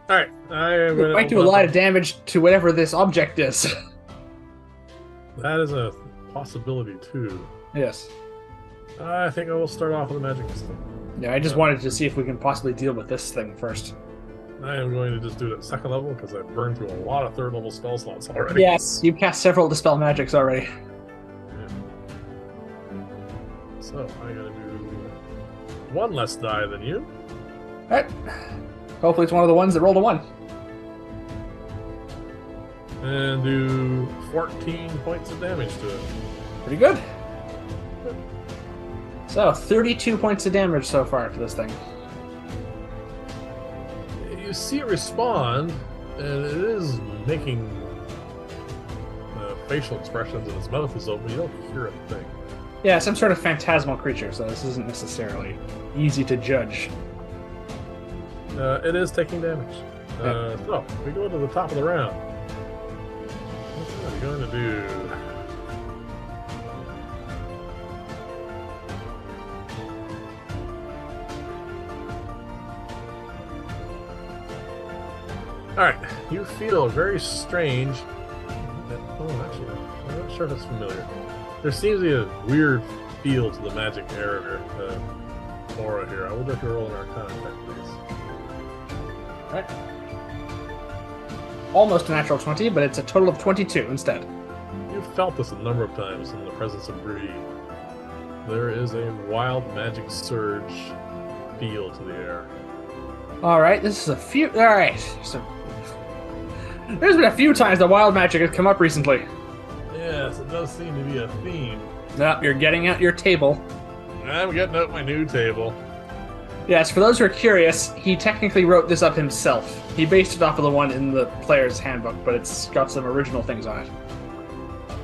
Alright, I am It going might do a lot of damage to whatever this object is. That is a possibility too. Yes. I think I will start off with a magic missile. Yeah, I just wanted to see if we can possibly deal with this thing first. I am going to just do it at 2nd level because I've burned through a lot of 3rd level spell slots already. Yes, you've cast several Dispel Magics already. Yeah. So I gotta do 1 less die than you. Alright. Hopefully it's one of the ones that rolled a 1. And do 14 points of damage to it. Pretty good. So, 32 points of damage so far to this thing. You see it respond, and it is making facial expressions, and its mouth is open. You don't hear a thing. Yeah, some sort of phantasmal creature, so this isn't necessarily easy to judge. It is taking damage. So, we go to the top of the round. What are we going to do? Alright, you feel very strange. Oh, actually, I'm not sure if it's familiar. There seems to be a weird feel to the magic aura here. I would like to roll an arcana check, please. Alright. Almost a natural 20, but it's a total of 22 instead. You've felt this a number of times in the presence of Bree. There is a wild magic surge feel to the air. Alright, this is a few... Alright, so... There's been a few times the wild magic has come up recently. Yes, it does seem to be a theme. Nope, you're getting out your table. I'm getting out my new table. Yes, for those who are curious, he technically wrote this up himself. He based it off of the one in the player's handbook, but it's got some original things on it.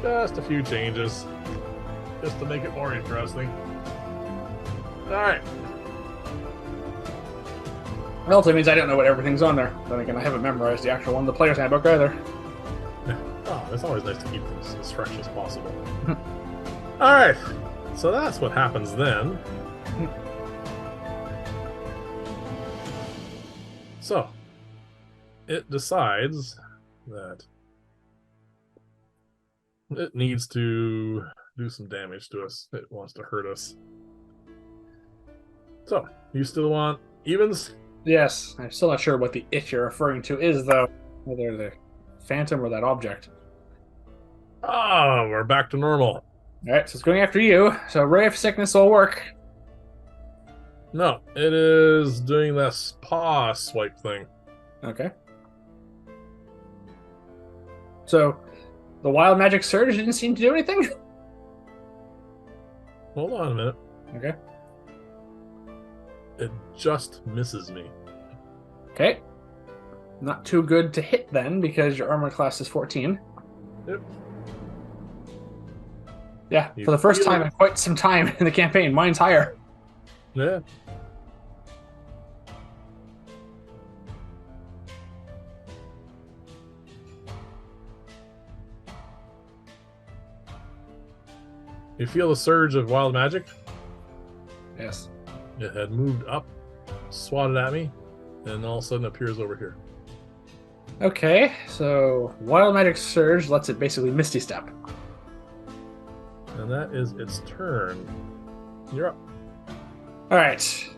Just a few changes. Just to make it more interesting. Alright. It also means I don't know what everything's on there. Then again, I haven't memorized the actual one in the player's handbook either. Oh, it's always nice to keep things as fresh as possible. Alright. So that's what happens then. So, it decides that it needs to do some damage to us. It wants to hurt us. So, you still want evens? Yes, I'm still not sure what the it you're referring to is, though. Whether the phantom or that object. Ah, we're back to normal. All right, so it's going after you. So Ray of Sickness will work. No, it is doing this paw swipe thing. Okay. So the Wild Magic Surge didn't seem to do anything? Hold on a minute. Okay. It just misses me. Okay. Not too good to hit then, because your armor class is 14. Yep. Yeah, for the first time in quite some time in the campaign, mine's higher. Yeah. You feel the surge of wild magic? Yes. It had moved up, swatted at me, and all of a sudden appears over here. Okay, so Wild Magic Surge lets it basically Misty Step. And that is its turn. You're up. All right.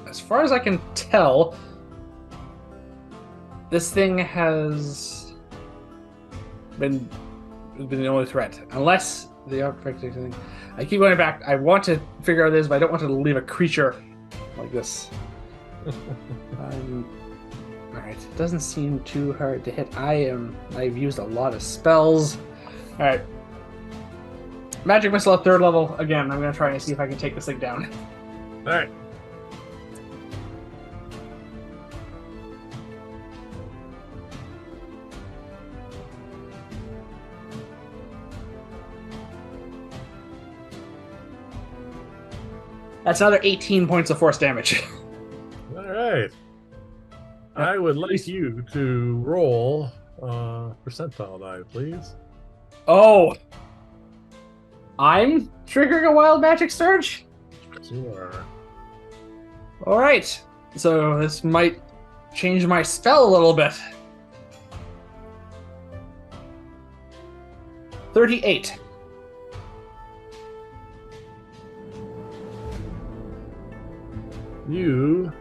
As far as I can tell, this thing has been the only threat, unless the artifact thing. I keep going back. I want to figure out this, but I don't want to leave a creature like this. Alright, it doesn't seem too hard to hit. I've used a lot of spells. Alright. Magic Missile at 3rd level. Again, I'm going to try and see if I can take this thing down. Alright. That's another 18 points of force damage. Alright. I would like you to roll percentile die, please. Oh! I'm triggering a Wild Magic Surge? You are. Alright. So this might change my spell a little bit. 38. You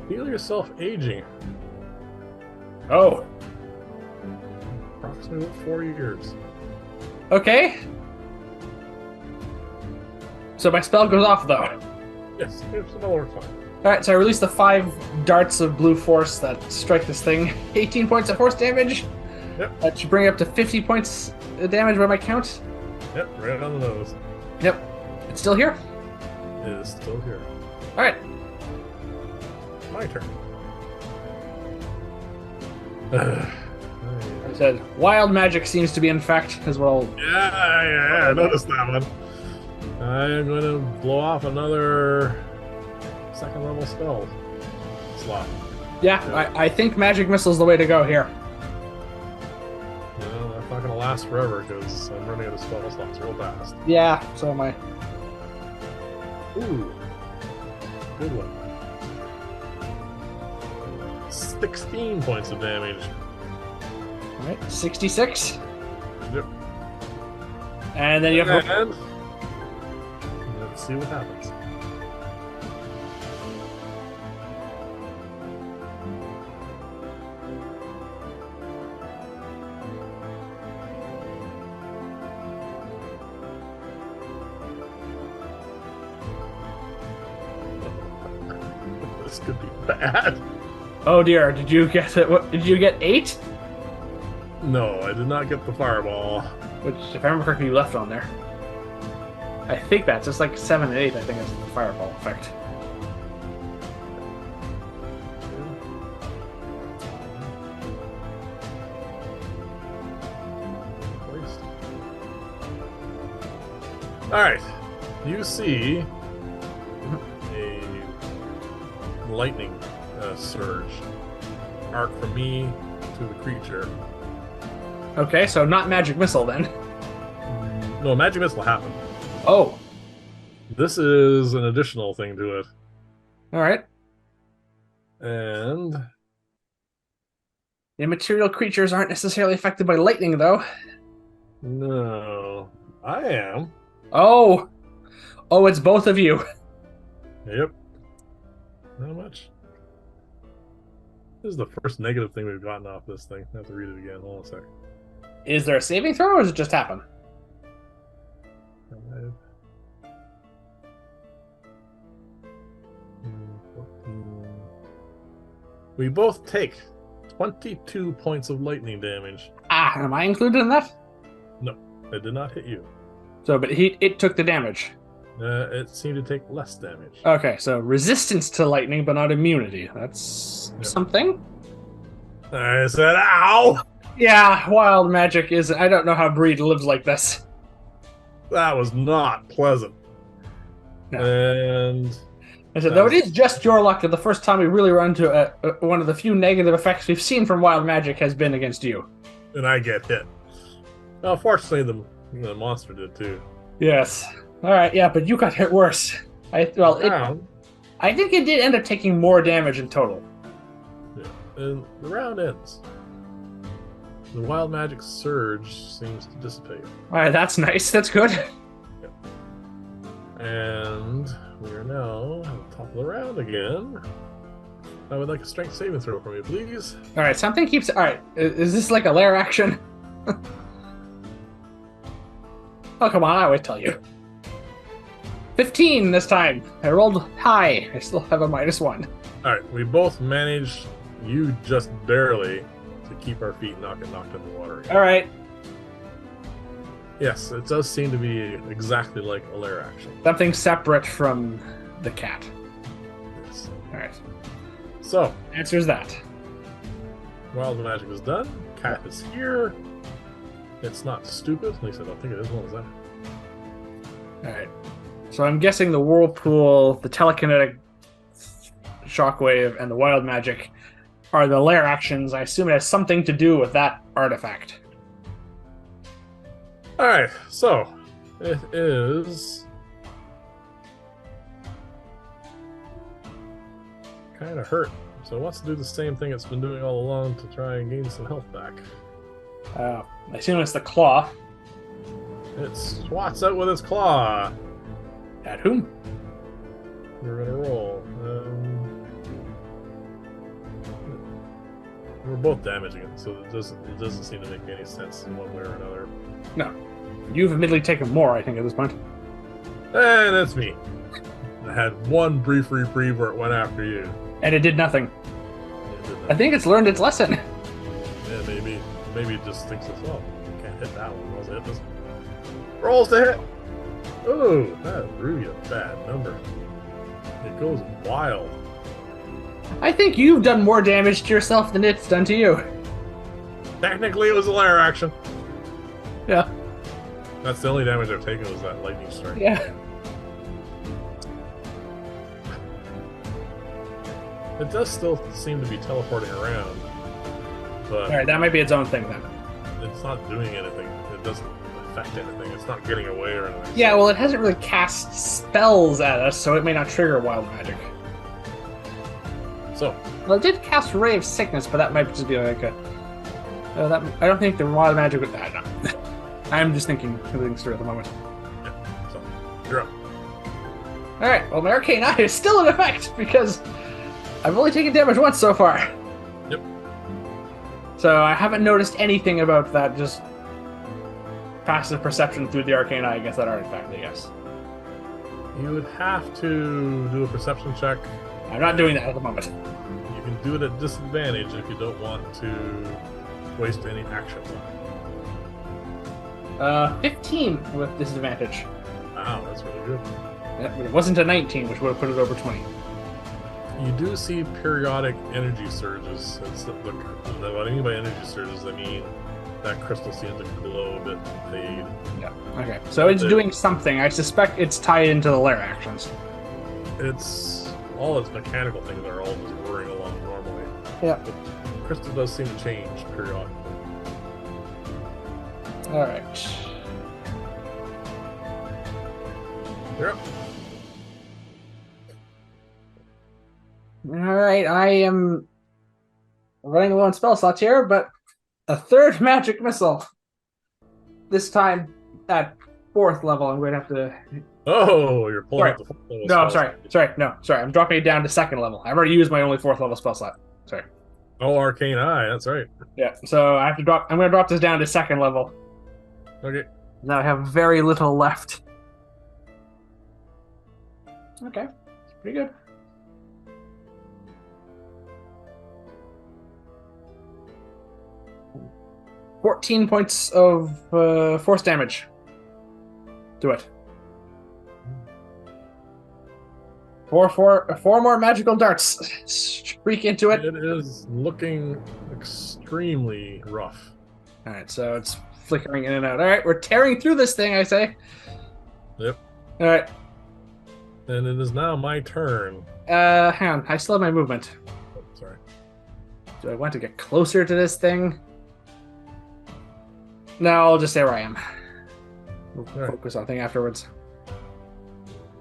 feel yourself aging. Oh. Approximately 4 years. Okay. So my spell goes off, though. Yes, your spell works fine. Alright, so I release the 5 darts of blue force that strike this thing. 18 points of force damage. Yep. That should bring it up to 50 points of damage by my count. Yep, right on the nose. Yep. It's still here? It is still here. Alright. My turn. I said, wild magic seems to be in effect as well. Yeah, I noticed that one. I'm going to blow off another 2nd level spell slot. Yeah, I think Magic Missile is the way to go here. No, that's not going to last forever because I'm running out of spell slots real fast. Yeah, so am I. Ooh. Good one. 16 points of damage. Alright, 66. Yep. And then you have to... And let's see what happens. This could be bad. Oh dear, did you get it? What, did you get 8? No, I did not get the fireball. Which, if I remember correctly, you left on there. I think that's just like 7 and 8, I think is the fireball effect. Alright, you see a lightning surge arc from me to the creature. Okay, so not Magic Missile then. No, Magic Missile happened. Oh, This is an additional thing to it. all right. And Immaterial creatures aren't necessarily affected by lightning, though. no, I am. Oh, oh, it's both of you. Yep. Not much. This is the first negative thing we've gotten off this thing. I have to read it again. Hold on a second. Is there a saving throw, or does it just happen? Five. 14. We both take 22 points of lightning damage. Ah, am I included in that? No, it did not hit you. So, but it took the damage. It seemed to take less damage. Okay, so resistance to lightning, but not immunity. That's something. I said, ow! Yeah, wild magic is. I don't know how Breed lives like this. That was not pleasant. No. And I said, though it is just your luck that the first time we really run into one of the few negative effects we've seen from wild magic has been against you. and I get hit. Well, fortunately, the monster did too. Yes. All right. Yeah, but you got hit worse. I think it did end up taking more damage in total. Yeah. And the round ends. The wild magic surge seems to dissipate. All right, that's nice. That's good. Yep. And we are now at the top of the round again. I would like a strength saving throw from you, please. All right, something keeps. All right, is this like a lair action? Oh, come on, I would tell you. 15 this time. I rolled high. I still have a -1. All right, we both managed, you just barely, to keep our feet not get knocked in the water again. All right, Yes, it does seem to be exactly like a lair action. something separate from the cat. Yes. All right, So, answers that. wild magic is done. Cat is here. It's not stupid. At least I don't think it is. What was that? All right, so I'm guessing the whirlpool, the telekinetic shockwave, and the wild magic are the lair actions. I assume it has something to do with that artifact. Alright, so it is kind of hurt. So it wants to do the same thing it's been doing all along to try and gain some health back. I assume it's the claw. It swats out with its claw. At whom? We're gonna roll. We're both damaging it, so it doesn't seem to make any sense in one way or another. No. You've admittedly taken more, I think, at this point. And it's me. I had one brief reprieve where it went after you. And it did nothing. It did I nothing. think it's learned its lesson. Yeah, maybe it just thinks it's, oh, you can't hit that one. Let's hit this. Rolls to hit. Ooh, that is really a bad number. It goes wild. I think you've done more damage to yourself than it's done to you. Technically, it was a lair action. Yeah. That's the only damage I've taken was that lightning strike. Yeah. It does still seem to be teleporting around, but All right, that might be its own thing then. it's not doing anything. It doesn't affect anything. It's not getting away or anything. Yeah, well, it hasn't really cast spells at us, so it may not trigger wild magic. So, Well, it did cast Ray of Sickness, but that might just be like a... I don't think the wild magic would... I don't know. I'm just thinking everything's through at the moment. yeah. So, you're up. Alright, well, my Arcane Eye is still in effect, because I've only taken damage once so far. Yep. So I haven't noticed anything about that, just passive perception through the Arcane Eye against that artifact, I guess. You would have to do a perception check. I'm not doing that at the moment. You can do it at disadvantage if you don't want to waste any action. 15 with disadvantage. Wow, that's really good. Yeah, but it wasn't a 19, which would have put it over 20. You do see periodic energy surges. What I mean by energy surges, I mean that crystal seems to glow a bit and fade. Yeah. Okay. So it's doing something. I suspect it's tied into the lair actions. All its mechanical things are all just whirring along normally. Yeah. But crystal does seem to change periodically. All right. Yep. All right, I am running low on spell slots here, but a third magic missile. This time at 4th level. I'm going to have to. Oh, you're pulling Sorry. out the fourth level No, spells. sorry. I'm dropping it down to 2nd level. I've already used my only 4th level spell slot. Sorry. Oh, arcane eye. That's right. Yeah, so I have to drop. I'm going to drop this down to 2nd level. Okay. Now I have very little left. Okay, it's pretty good. $14 points of force damage to it. Four more magical darts streak into it. It is looking extremely rough. All right, so it's flickering in and out. All right, we're tearing through this thing, I say. Yep. All right. And it is now my turn. Hang on. I still have my movement. Oh, sorry. Do I want to get closer to this thing? No, I'll just stay where I am. We'll focus on thing afterwards.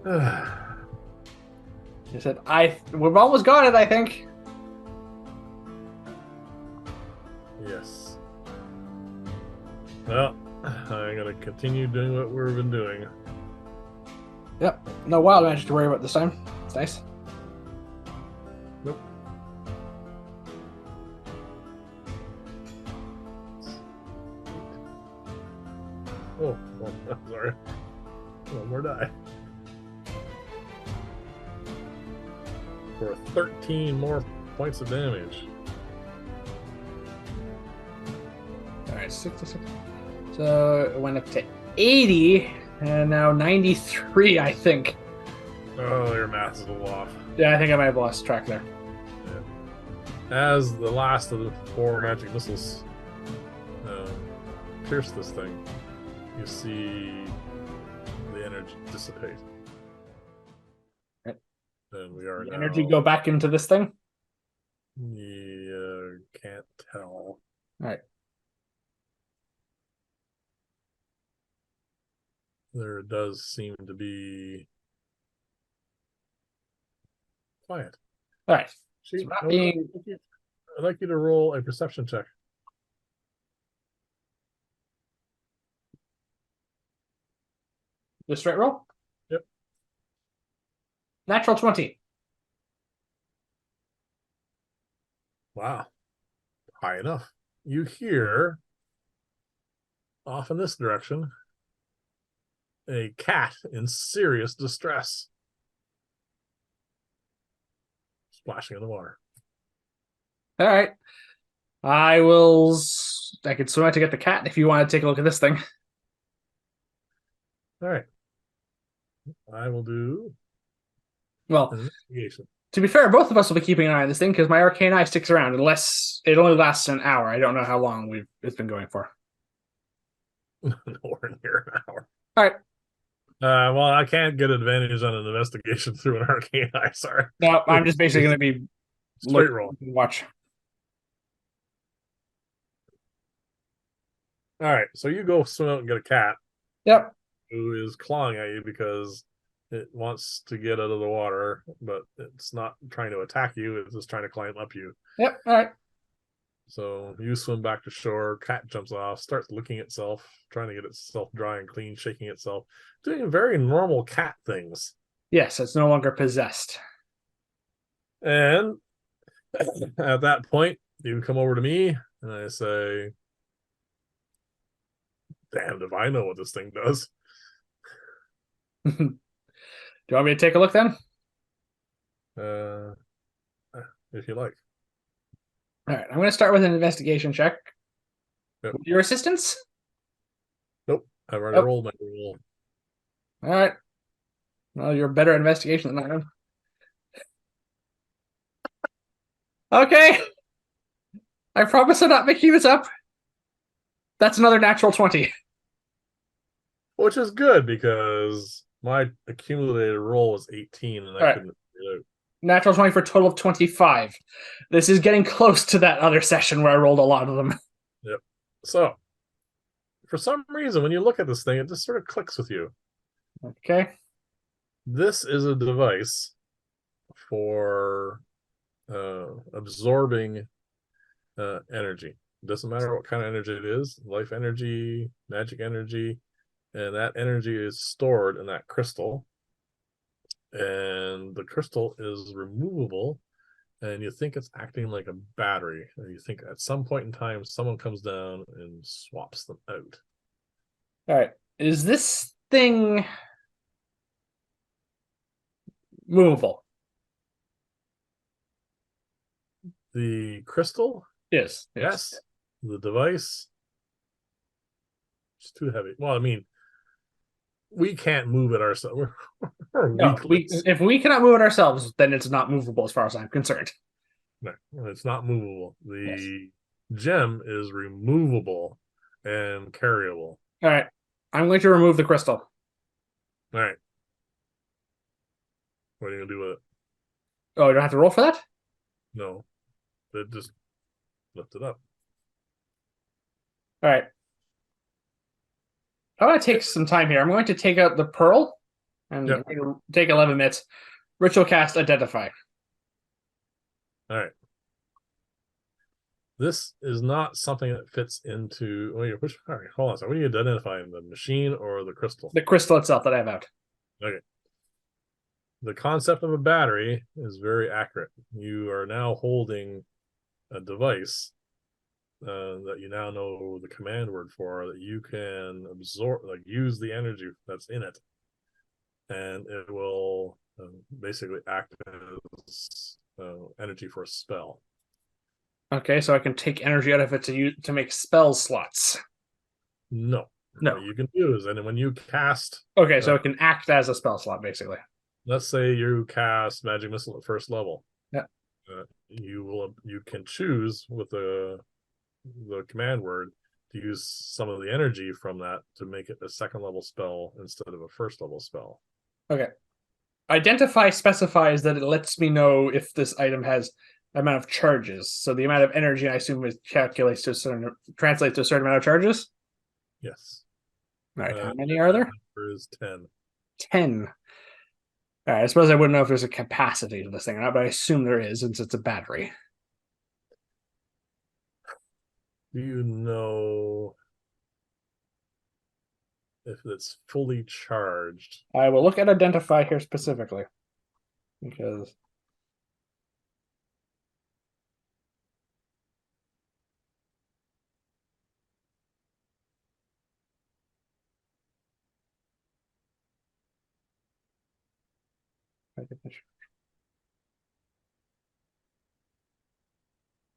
You said we've almost got it, I think. Yes. Well, I'm gonna continue doing what we've been doing. Yep. No wild magic to worry about this time. It's nice. Nope. Oh, well, sorry. One more die. For 13 more points of damage. All right, 66. So it went up to 80, and now 93, I think. Oh, your math is a little off. Yeah, I think I might have lost track there. Yeah. As the last of the 4 magic missiles pierce this thing, you see the energy dissipate. Right. And we are The now... energy go back into this thing? Yeah, can't tell. All right. There does seem to be quiet. All right. See, So not being... I'd like you to roll a perception check. The straight roll? Yep. Natural 20. Wow. High enough. You hear off in this direction a cat in serious distress splashing in the water. All right. I could swim out to get the cat if you want to take a look at this thing. All right. I will do Well, an investigation. to be fair, both of us will be keeping an eye on this thing because my arcane eye sticks around unless it only lasts an hour. I don't know how long it's been going for. Nowhere near an hour. All right. Well, I can't get advantage on an investigation through an arcane eye. Sorry. No, I'm just basically going to be straight roll. Watch. All right. So you go swim out and get a cat. Yep. Who is clawing at you because it wants to get out of the water, but it's not trying to attack you. It's just trying to climb up you. Yep. All right. So you swim back to shore. Cat jumps off, starts licking itself, trying to get itself dry and clean, shaking itself, doing very normal cat things. Yes, it's no longer possessed. And at that point, you come over to me and I say, damned if I know what this thing does. Do you want me to take a look then? If you like. All right, I'm going to start with an investigation check. Yep. With your assistance? Nope, I've already rolled my roll. All right. Well, you're a better investigation than I am. Okay. I promise I'm not making this up. That's another natural 20. Which is good because my accumulated roll was 18 and I couldn't figure it out. Natural 20 for a total of 25. This is getting close to that other session where I rolled a lot of them. Yep. So, for some reason, when you look at this thing, it just sort of clicks with you. Okay. This is a device for absorbing energy. Doesn't matter what kind of energy it is, life energy, magic energy, and that energy is stored in that crystal. And the crystal is removable, and you think it's acting like a battery. And you think at some point in time, someone comes down and swaps them out. All right. Is this thing movable? The crystal, Yes. yes. The device, it's too heavy. Well, I mean, we can't move it ourselves. We're No, weaklings. if we cannot move it ourselves, then it's not movable as far as I'm concerned. No, it's not movable. Yes. The gem is removable and carryable. All right. I'm going to remove the crystal. All right. What are you gonna do with it? Oh, you don't have to roll for that? No, it just lift it up. All right. I'm going to take some time here. I'm going to take out the pearl and Yep. take 11 minutes. Ritual cast identify. All right. This is not something that fits into. Oh, which? All right, hold on. So, what are you identifying? The machine or the crystal? The crystal itself that I have out. Okay. The concept of a battery is very accurate. You are now holding a device that you now know the command word for, that you can absorb, like use the energy that's in it, and it will basically act as energy for a spell. Okay, so I can take energy out of it to make spell slots. No. No. What you can do is, and when you cast, Okay, so it can act as a spell slot, basically. let's say you cast magic missile at first level. Yeah. You can choose with the command word to use some of the energy from that to make it a second level spell instead of a first level spell. Okay. Identify specifies that it lets me know if this item has amount of charges. So the amount of energy, I assume, it calculates to a certain translates to a certain amount of charges. Yes. All right. How many are there? There is 10. 10. All right. I suppose I wouldn't know if there's a capacity to this thing or not, but I assume there is since it's a battery. Do you know if it's fully charged? I will look at identify here specifically because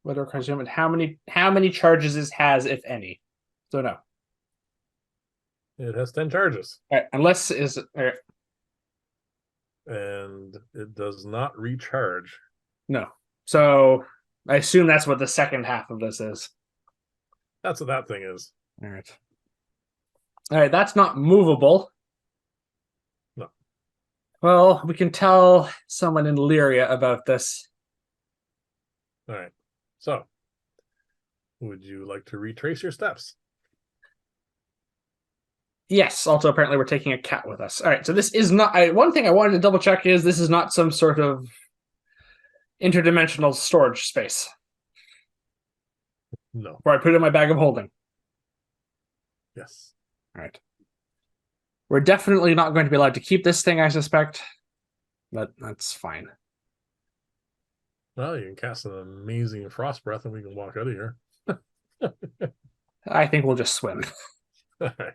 whether consume it, how many charges this has, if any. So no. It has 10 charges. All right, unless is all right, And it does not recharge. no. So I assume that's what the second half of this is. That's what that thing is. All right. All right, that's not movable. No. Well, we can tell someone in Lyria about this. All right. So, would you like to retrace your steps? Yes. Also, apparently, we're taking a cat with us. All right. So this is not. One thing I wanted to double check is this is not some sort of interdimensional storage space No. where I put it in my bag of holding. Yes. All right. We're definitely not going to be allowed to keep this thing, I suspect. But that's fine. Well, you can cast an amazing frost breath and we can walk out of here. I think we'll just swim. All right.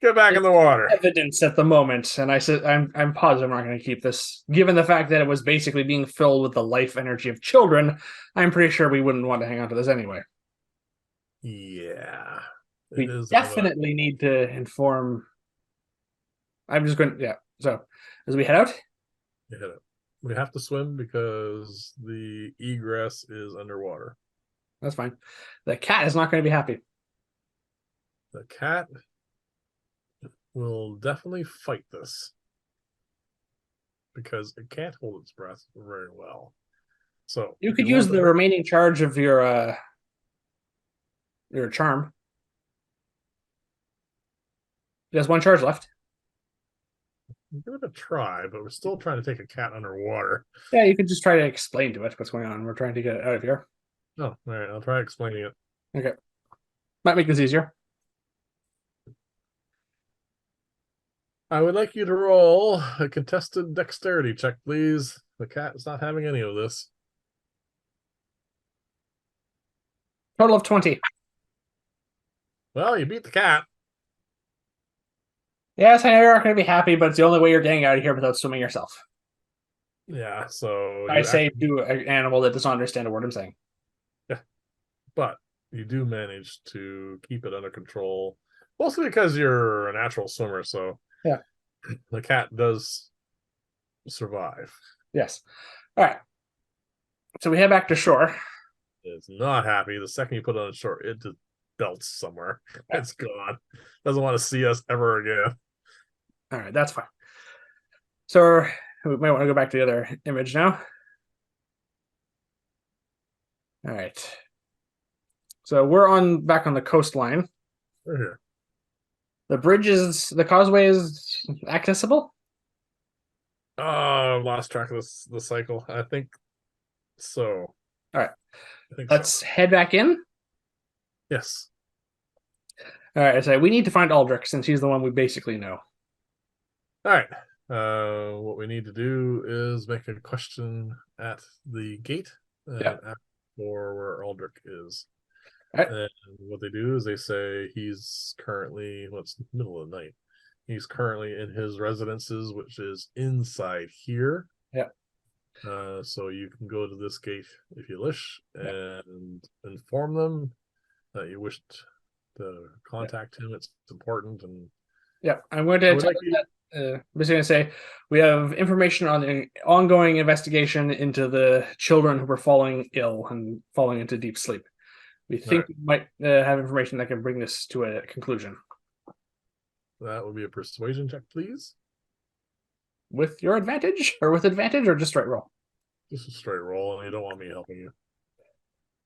Get back in the water. Evidence at the moment, and I said I'm positive I'm not going to keep this. Given the fact that it was basically being filled with the life energy of children, I'm pretty sure we wouldn't want to hang on to this anyway. Yeah. We definitely need to inform. I'm just going. Yeah. So as we head out, we have to swim because the egress is underwater. that's fine. The cat is not going to be happy. The cat will definitely fight this because it can't hold its breath very well. So you could use the remaining charge of your charm. He has one charge left. give it a try, but we're still trying to take a cat underwater. Yeah, you could just try to explain to it what's going on. We're trying to get it out of here. Oh, all right. I'll try explaining it. Okay. Might make this easier. I would like you to roll a contested dexterity check, please. The cat is not having any of this. Total of 20. Well, you beat the cat. Yes, I know you're not going to be happy, but it's the only way you're getting out of here without swimming yourself. Yeah, so I say to an animal that doesn't understand a word I'm saying. Yeah, but you do manage to keep it under control, mostly because you're a natural swimmer. So yeah, the cat does survive. Yes. All right. So we head back to shore. It's not happy. The second you put it on shore, it just belts somewhere. It's gone. Doesn't want to see us ever again. All right, that's fine. So we might want to go back to the other image now. All right. So we're back on the coastline. We're here. The causeway is accessible? Oh, I've lost track of the cycle. I think so. All right. I think Let's so. head back in. Yes. All right, so we need to find Aldrich since he's the one we basically know. All right. What we need to do is make a question at the gate and ask for where Aldrich is. Right. And what they do is they say he's currently, it's middle of the night. He's currently in his residences, which is inside here. Yeah. So you can go to this gate if you wish and inform them that you wish to contact him. It's important. And I'm going to tell like you that. I'm just going to say we have information on an ongoing investigation into the children who were falling ill and falling into deep sleep. We think we might have information that can bring this to a conclusion. That would be a persuasion check, please. With your advantage, or with advantage, or just straight roll? Just a straight roll, and you don't want me helping you.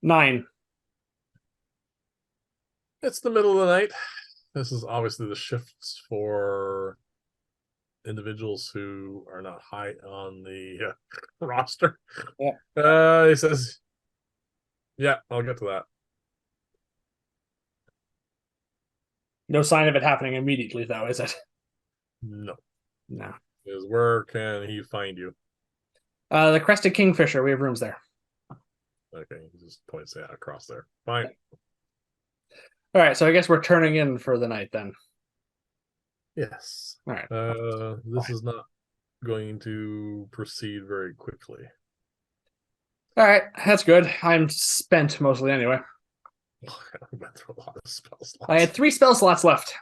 9. It's the middle of the night. This is obviously the shifts for individuals who are not high on the roster. Yeah. He says, yeah, I'll get to that. No sign of it happening immediately, though, is it? No. No. Is where can he find you? The Crested Kingfisher. We have rooms there. Okay, he just points that across there. Fine. All right, so I guess we're turning in for the night then. Yes. All right. This is not going to proceed very quickly. All right, that's good. I'm spent mostly anyway. I've been through a lot of spell slots. I had 3 spell slots left.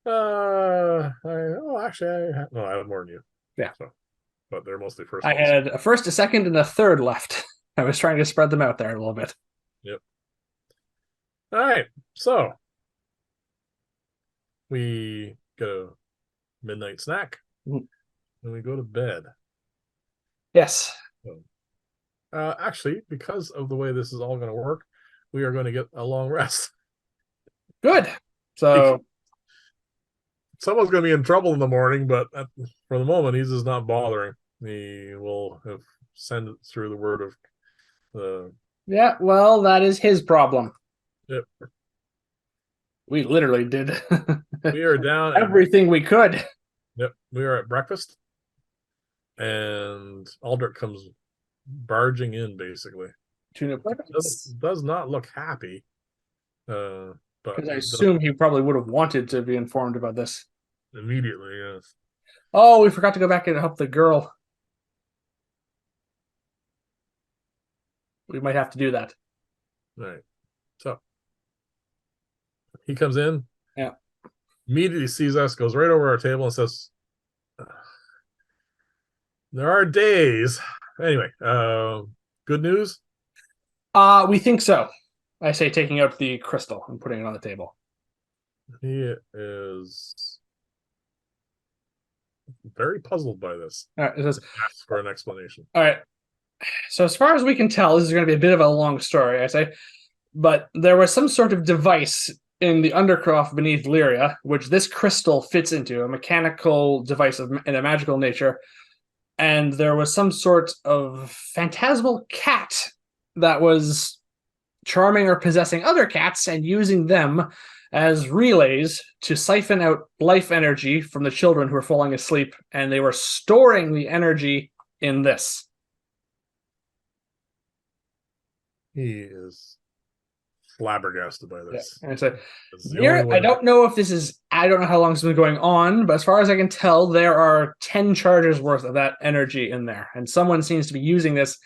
Actually, I have more than you. Yeah. So, but they're mostly first. I had a first, a second, and a third left. I was trying to spread them out there a little bit. Yep. All right. So we get a midnight snack and we go to bed. Yes. Actually, because of the way this is all going to work, we are going to get a long rest. Good. So someone's going to be in trouble in the morning, but for the moment, he's just not bothering. He will send it through the word of the. Yeah, well, that is his problem. Yep. We literally did. We are down everything we could. Yep, we are at breakfast, and Aldrich comes barging in basically. Does not look happy. But because I assume he probably would have wanted to be informed about this immediately. Yes. Oh, we forgot to go back and help the girl. We might have to do that. All right. So he comes in. Yeah. Immediately sees us, goes right over our table and says, there are days. Anyway, good news? We think so. I say taking out the crystal and putting it on the table. He is very puzzled by this. All right, asks for an explanation. All right. So as far as we can tell, this is going to be a bit of a long story, I say. But there was some sort of device in the undercroft beneath Lyria, which this crystal fits into, a mechanical device in a magical nature. And there was some sort of phantasmal cat that was charming or possessing other cats and using them as relays to siphon out life energy from the children who were falling asleep, and they were storing the energy in this. He is flabbergasted by this. Yeah. And so I don't know if this is, I don't know how long it's been going on, but as far as I can tell, there are 10 charges worth of that energy in there. And someone seems to be using this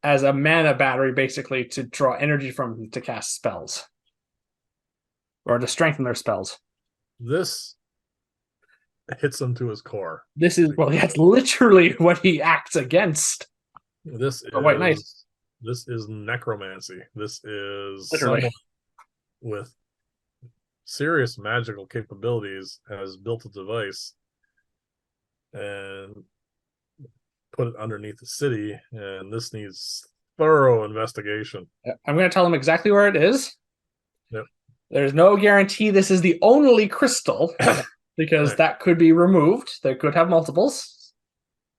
as a mana battery, basically, to draw energy from to cast spells. Or to strengthen their spells. This hits him to his core. This is, well, that's literally what he acts against. This is White Knight. This is necromancy. This is Literally. someone with serious magical capabilities has built a device and put it underneath the city, and this needs thorough investigation. I'm going to tell him exactly where it is. Yep. There's no guarantee this is the only crystal, because Right. that could be removed. They could have multiples.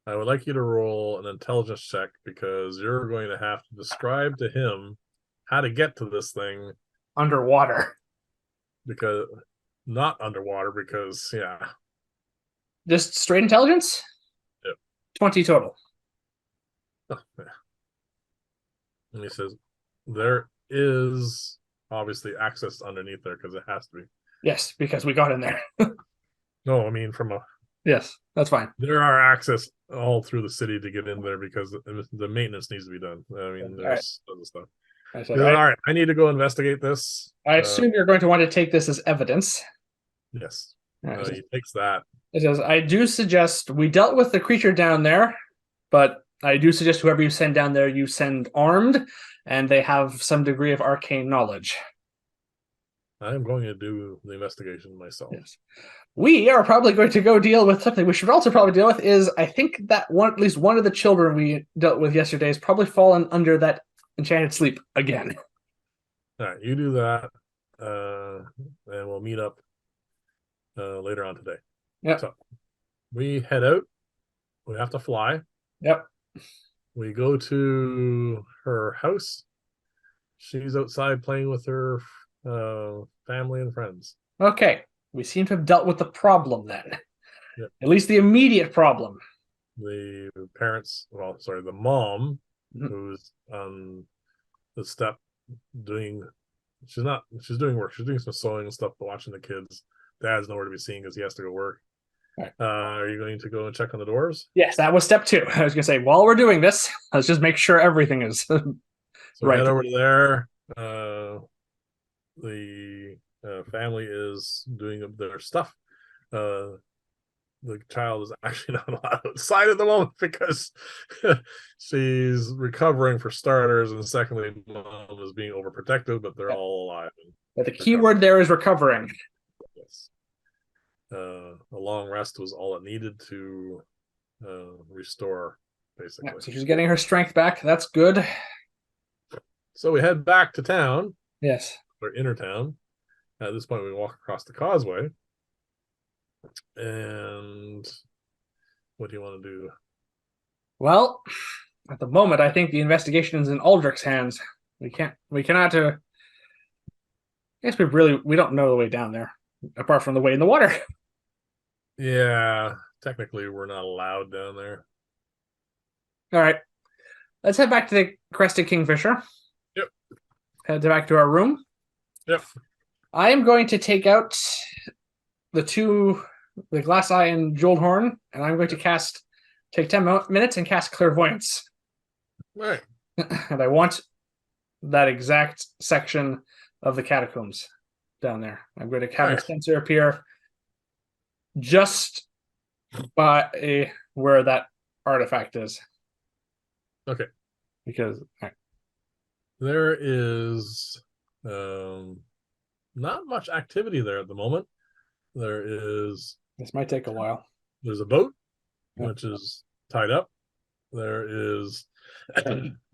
I would like you to roll an intelligence check, because you're going to have to describe to him how to get to this thing Underwater. Because not underwater, because yeah. Just straight intelligence? Yep. 20 total. Oh, yeah. And he says there is obviously access underneath there, because it has to be. Yes, because we got in there. No, I mean from a. Yes, that's fine. There are access all through the city to get in there, because the maintenance needs to be done. I mean, there's other stuff. All right, I need to go investigate this. I assume you're going to want to take this as evidence. Yes. Right, he takes that. It says, I do suggest we dealt with the creature down there, but I do suggest whoever you send down there, you send armed, and they have some degree of arcane knowledge. I'm going to do the investigation myself. Yes. We are probably going to go deal with something we should also probably deal with is, I think that at least one of the children we dealt with yesterday has probably fallen under that enchanted sleep again. All right, you do that, and we'll meet up later on today. Yep. So we head out. We have to fly. Yep. We go to her house. She's outside playing with her family and friends. Okay. We seem to have dealt with the problem then. Yep. At least the immediate problem. The parents, the mom, who's on the step she's doing work. She's doing some sewing and stuff, but watching the kids. Dad's nowhere to be seen because he has to go work. Right. Are you going to go and check on the doors? Yes, that was step 2. I was going to say, while we're doing this, let's just make sure everything is so right. Head over to there. The family is doing their stuff. The child is actually not allowed outside at the moment because she's recovering, for starters, and secondly, mom is being overprotective, but they're all alive. But the key word there is recovering. Yes. A long rest was all it needed to restore, basically. Yeah, so she's getting her strength back. That's good. So we head back to town. Yes. Or inner town. At this point, we walk across the causeway. And what do you want to do? Well, at the moment, I think the investigation is in Aldrich's hands. We cannot. I guess we don't know the way down there, apart from the way in the water. Yeah, technically, we're not allowed down there. All right, let's head back to the Crested Kingfisher. Yep. Head back to our room. Yep. I am going to take out the Glass Eye and Jeweled Horn, and I'm going to take 10 minutes and cast Clairvoyance. All right. And I want that exact section of the catacombs down there. I'm going to have a sensor appear just by where that artifact is. Okay. Because there is not much activity there at the moment. This might take a while. There's a boat, which is tied up. There is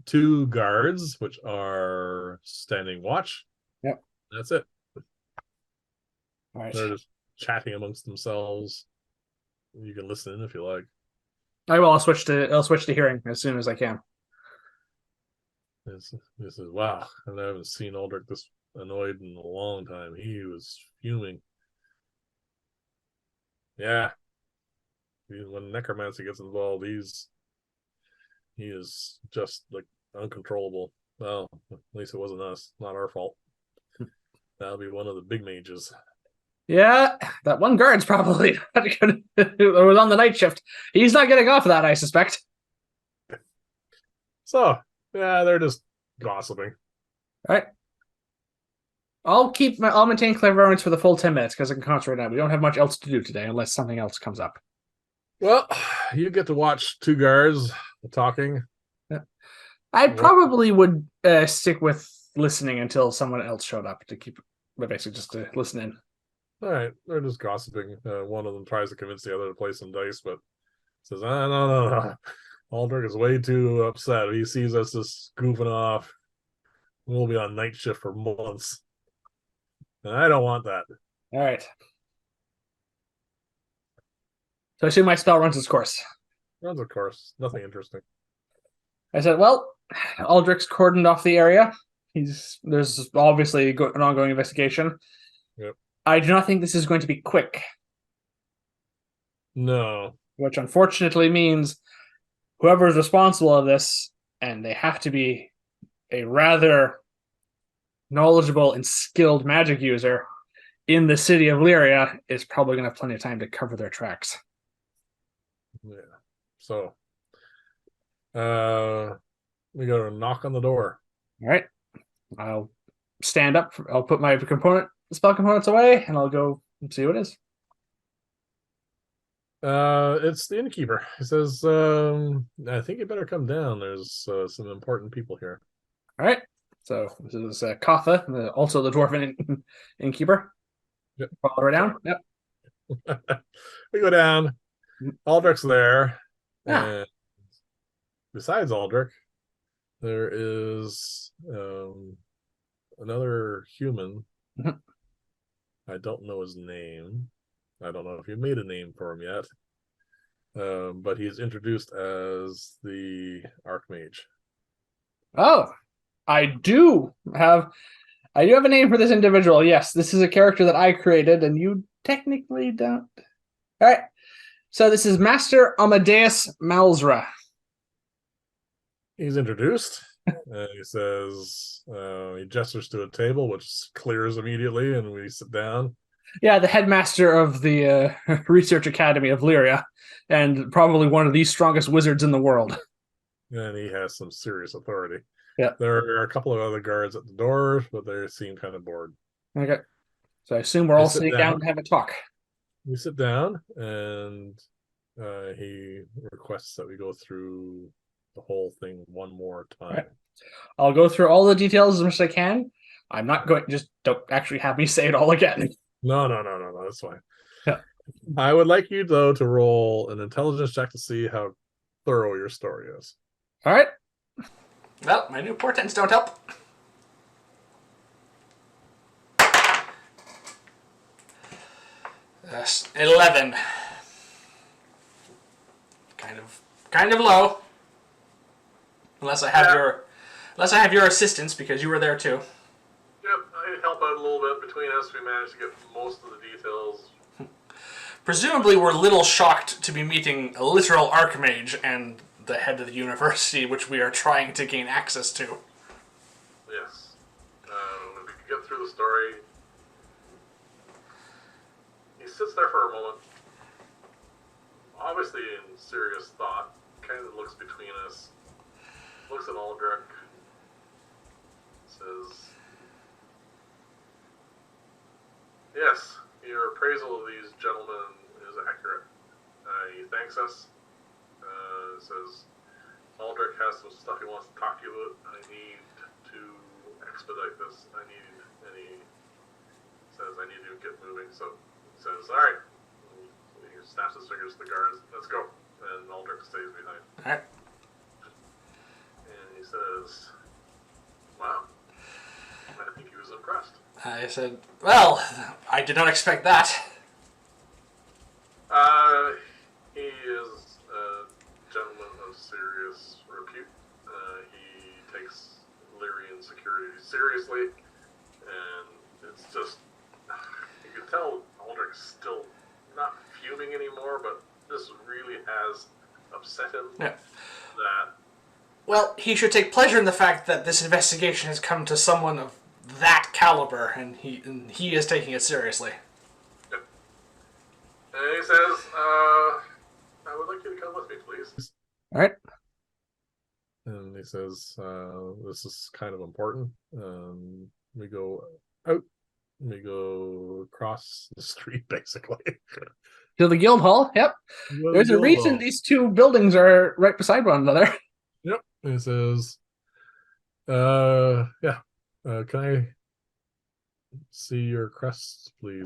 2 guards, which are standing watch. Yep. That's it. All right. They're just chatting amongst themselves. You can listen in if you like. I will. I'll switch to hearing as soon as I can. This is wow. And I haven't seen Aldrich this annoyed in a long time. He was fuming. Yeah. When necromancy gets involved, he is just like uncontrollable. Well, at least it wasn't us. Not our fault. That'll be one of the big mages. Yeah, that one guard's probably not good. It was on the night shift. He's not getting off of that, I suspect. So, yeah, they're just gossiping. All right. I'll maintain clairvoyance for the full 10 minutes because I can concentrate now. We don't have much else to do today unless something else comes up. Well, you get to watch two guards talking. Yeah. I probably would stick with listening until someone else showed up to keep, basically just to listen in. All right, they're just gossiping. One of them tries to convince the other to play some dice, but says, no. Aldrich is way too upset. He sees us just goofing off. We'll be on night shift for months. And I don't want that. All right. So I assume my spell runs its course. Runs, of course. Nothing interesting. I said, well, Aldrich's cordoned off the area. There's obviously an ongoing investigation. Yep. I do not think this is going to be quick. No. Which unfortunately means whoever is responsible of this, and they have to be a rather knowledgeable and skilled magic user in the city of Lyria, is probably going to have plenty of time to cover their tracks. Yeah. So, we got to knock on the door. All right. I'll stand up. I'll put my spell components away, and I'll go and see what it is. It's the innkeeper. He says, I think you better come down. There's some important people here. All right. So this is Katha, also the dwarven innkeeper. Yep. Follow her down. Yep. We go down. Aldrich's there. Yeah. And besides Aldrich, there is another human. Mhm. I don't know his name. I don't know if you made a name for him yet. But he's introduced as the Archmage. Oh, I do have a name for this individual. Yes, this is a character that I created, and you technically don't. All right. So this is Master Amadeus Malzra. He's introduced. He says, he gestures to a table, which clears immediately, and we sit down. Yeah, the headmaster of the Research Academy of Lyria, and probably one of the strongest wizards in the world. And he has some serious authority. Yeah. There are a couple of other guards at the door, but they seem kind of bored. Okay. So I assume we're all sitting down to have a talk. We sit down, and he requests that we go through the whole thing one more time. Right. I'll go through all the details as much as I can. I'm not going, just don't actually have me say it all again. No, that's fine. Yeah. I would like you, though, to roll an intelligence check to see how thorough your story is. All right. Well, my new portents don't help. That's 11. Kind of low. Unless I have your assistance, because you were there too. Yep, I help out a little bit. Between us, we managed to get most of the details. Presumably, we're a little shocked to be meeting a literal archmage and the head of the university, which we are trying to gain access to. Yes. If we could get through the story. He sits there for a moment, obviously in serious thought, kind of looks between us, looks at Aldrich, says, yes, your appraisal of these gentlemen is accurate. He thanks us, says, Aldrich has some stuff he wants to talk to you about. I need to expedite this. And he says, I need to get moving. So he says, all right. He snaps his fingers to the guards. Let's go. And Aldrich stays behind. All right. And he says, wow. I think he was impressed. I said, well, I did not expect that. He is a gentleman of serious repute. He takes Lyrian security seriously, and it's just you can tell Aldrich's still not fuming anymore, but this really has upset him. Yeah. That Well, he should take pleasure in the fact that this investigation has come to someone of that caliber, and he is taking it seriously. Yep. And he says, I would like you to come with me, please. All right. And he says, this is kind of important. We go out. We go across the street, basically. To the guild hall. Yep. There's a reason these two buildings are right beside one another. Yep. He says, yeah. Can I see your crest, please?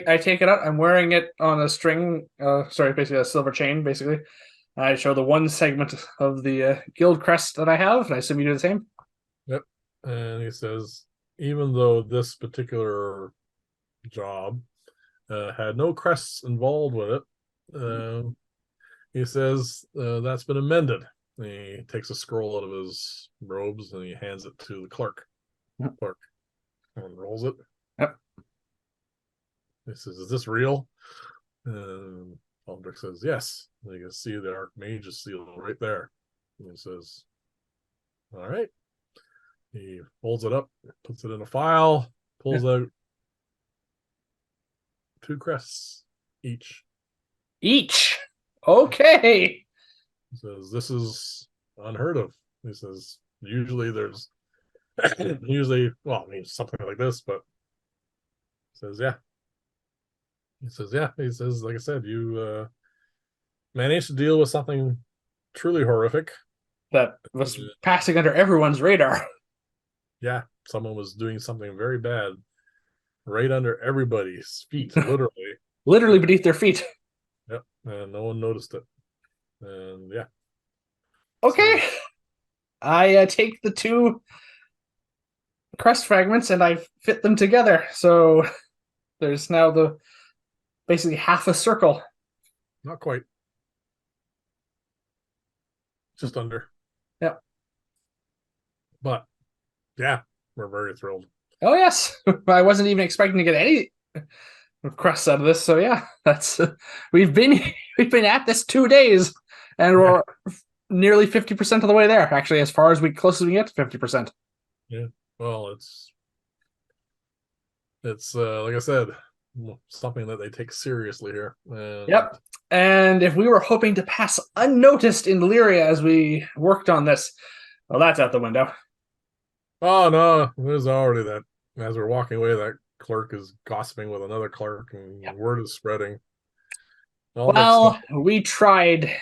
I take it out. I'm wearing it on a string. Sorry, basically a silver chain. Basically, I show the one segment of the guild crest that I have, and I assume you do the same. Yep. And he says, even though this particular job had no crests involved with it, he says that's been amended. And he takes a scroll out of his robes and he hands it to the clerk. Yep. Clerk unrolls it. Yep. He says, "Is this real?" Aldrich says, "Yes." And you can see the Archmage's seal right there. And he says, "All right." He folds it up, puts it in a file, pulls out 2 crests each. Each. Okay. He says, "This is unheard of." He says, "Usually there's well, I mean something like this, but he says, yeah." He says, "Yeah." He says, "Like I said, you managed to deal with something truly horrific that was passing under everyone's radar." Yeah, someone was doing something very bad right under everybody's feet, literally. Literally beneath their feet. Yep, and no one noticed it. And yeah. Okay. So, I take the 2 crest fragments and I fit them together. So there's now the basically half a circle. Not quite. Just under. Yep. But yeah, we're very thrilled. Oh yes. I wasn't even expecting to get any crests out of this. So yeah, that's we've been at this 2 days and we're nearly 50% of the way there, actually, as far as close as we get to 50%. Yeah. Well, it's like I said, something that they take seriously here. And yep. And if we were hoping to pass unnoticed in Lyria as we worked on this, well, that's out the window. Oh no, there's already that. As we're walking away, that clerk is gossiping with another clerk, and word is spreading. Well, we tried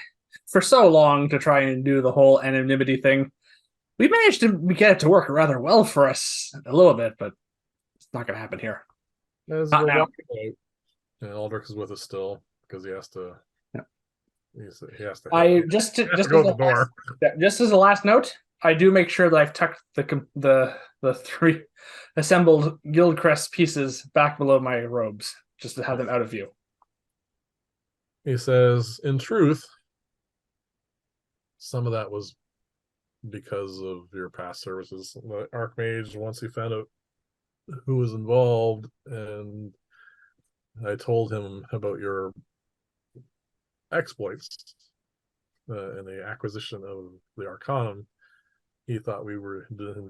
for so long to try and do the whole anonymity thing. We managed to get it to work rather well for us a little bit, but it's not going to happen here. As we're walking out, and Aldrich is with us still because he has to. Yeah. He has to. Just as a last note, I do make sure that I've tucked the 3 assembled guild crest pieces back below my robes, just to have them out of view. He says, in truth, some of that was because of your past services. The Archmage, once he found out who was involved, and I told him about your exploits and the acquisition of the Arcanum, he thought we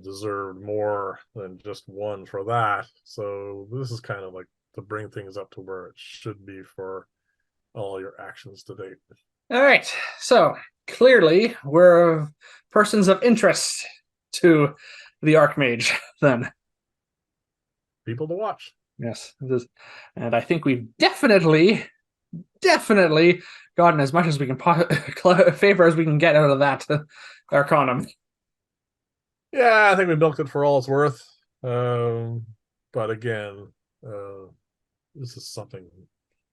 deserved more than just 1 for that. So this is kind of like to bring things up to where it should be for all your actions to date. All right. So clearly we're persons of interest to the Archmage then. People to watch. Yes. And I think we've definitely gotten as much as we can favor as we can get out of that Arcanum. Yeah, I think we milked it for all it's worth. But again, this is something,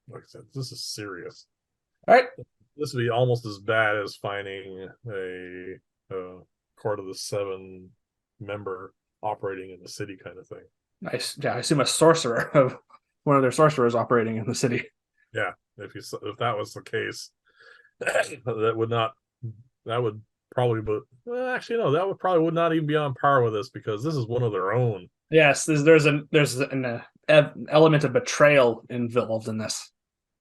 like I said, this is serious. All right. This would be almost as bad as finding a Court of the 7 member operating in the city kind of thing. I assume a sorcerer of one of their sorcerers operating in the city. Yeah, if that was the case, that would not that would probably, but well, actually no, that would not even be on par with this because this is one of their own. Yes, there's an element of betrayal involved in this.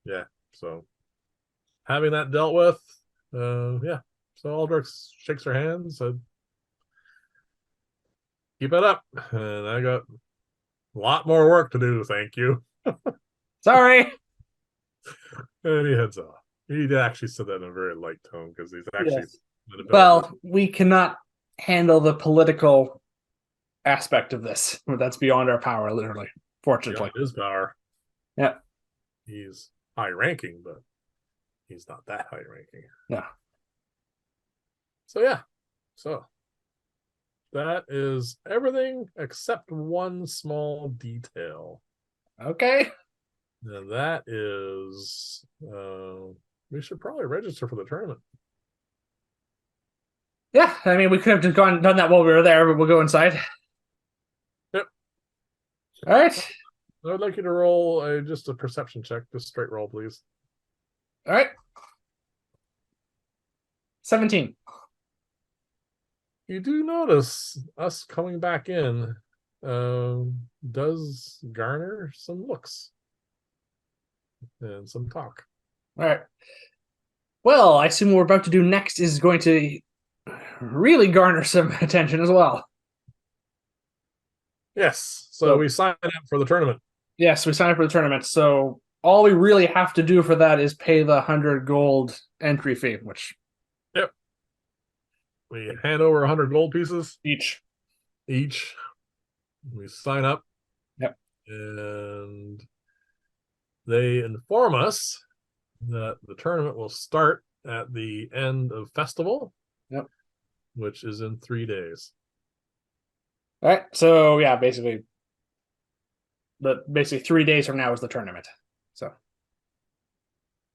Yeah, so having that dealt with, yeah. So Aldrich shakes her hand, said, "Keep it up," and I got a lot more work to do. Thank you. Sorry. And he heads off. He actually said that in a very light tone because he's actually Yes. an ability. Well, we cannot handle the political aspect of this. That's beyond our power, literally. Fortunately. Beyond his power. Yeah. He's high ranking, but he's not that high ranking. Yeah. So yeah. So that is everything except one small detail. Okay. And that is we should probably register for the tournament. Yeah, I mean, we could have just done that while we were there, but we'll go inside. Yep. All right. I would like you to roll just a perception check, just straight roll, please. All right. 17. You do notice us coming back in does garner some looks and some talk. All right. Well, I assume what we're about to do next is going to really garner some attention as well. Yes. So we sign up for the tournament. Yes, we signed up for the tournament. So all we really have to do for that is pay the 100 gold entry fee, which Yep. We hand over 100 gold pieces each. We sign up. Yep. And they inform us that the tournament will start at the end of festival. Yep. Which is in 3 days. All right. So yeah, basically 3 days from now is the tournament. So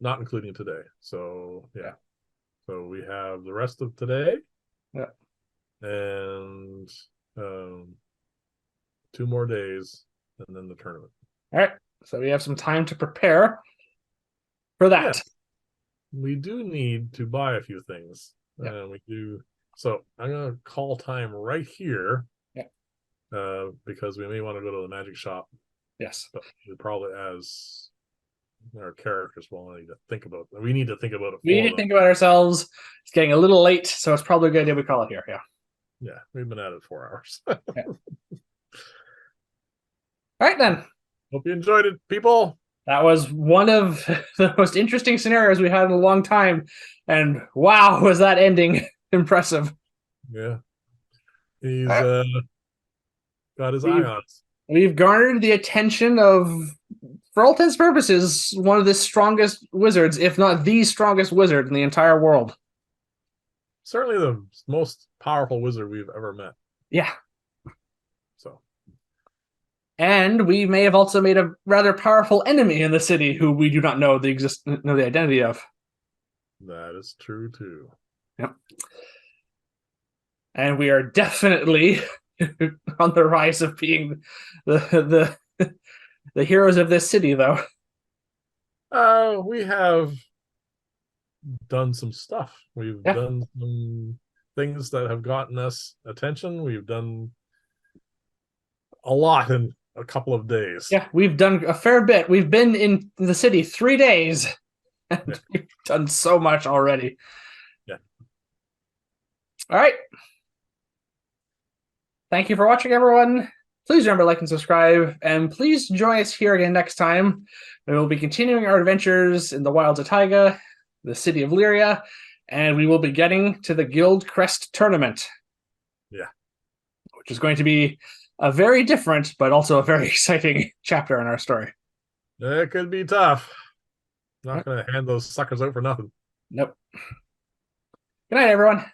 not including today. So yeah. So we have the rest of today. Yeah. And 2 more days and then the tournament. All right. So we have some time to prepare for that. Yeah. We do need to buy a few things. Yeah. We do. So I'm going to call time right here. Yeah. Because we may want to go to the magic shop. Yes. But we probably, as our characters, will need to think about. We need to think about it. We need to think about ourselves. It's getting a little late, so it's probably a good idea we call it here. Yeah. Yeah, we've been at it 4 hours. Yeah. All right, then. Hope you enjoyed it, people. That was one of the most interesting scenarios we had in a long time. And wow, was that ending impressive. Yeah. He's got his eye on us. We've garnered the attention of, for all intents and purposes, one of the strongest wizards, if not the strongest wizard in the entire world. Certainly the most powerful wizard we've ever met. Yeah. So. And we may have also made a rather powerful enemy in the city who we do not know the identity of. That is true too. Yep. And we are definitely on the rise of being the heroes of this city, though. We have done some stuff. We've done some things that have gotten us attention. We've done a lot in a couple of days. Yeah, we've done a fair bit. We've been in the city 3 days, and we've done so much already. Yeah. All right. Thank you for watching, everyone. Please remember to like and subscribe, and please join us here again next time. We will be continuing our adventures in the wilds of Taiga, the city of Lyria, and we will be getting to the Guild Crest tournament. Yeah. Which is going to be a very different, but also a very exciting chapter in our story. It could be tough. Not going to hand those suckers out for nothing. Nope. Good night, everyone.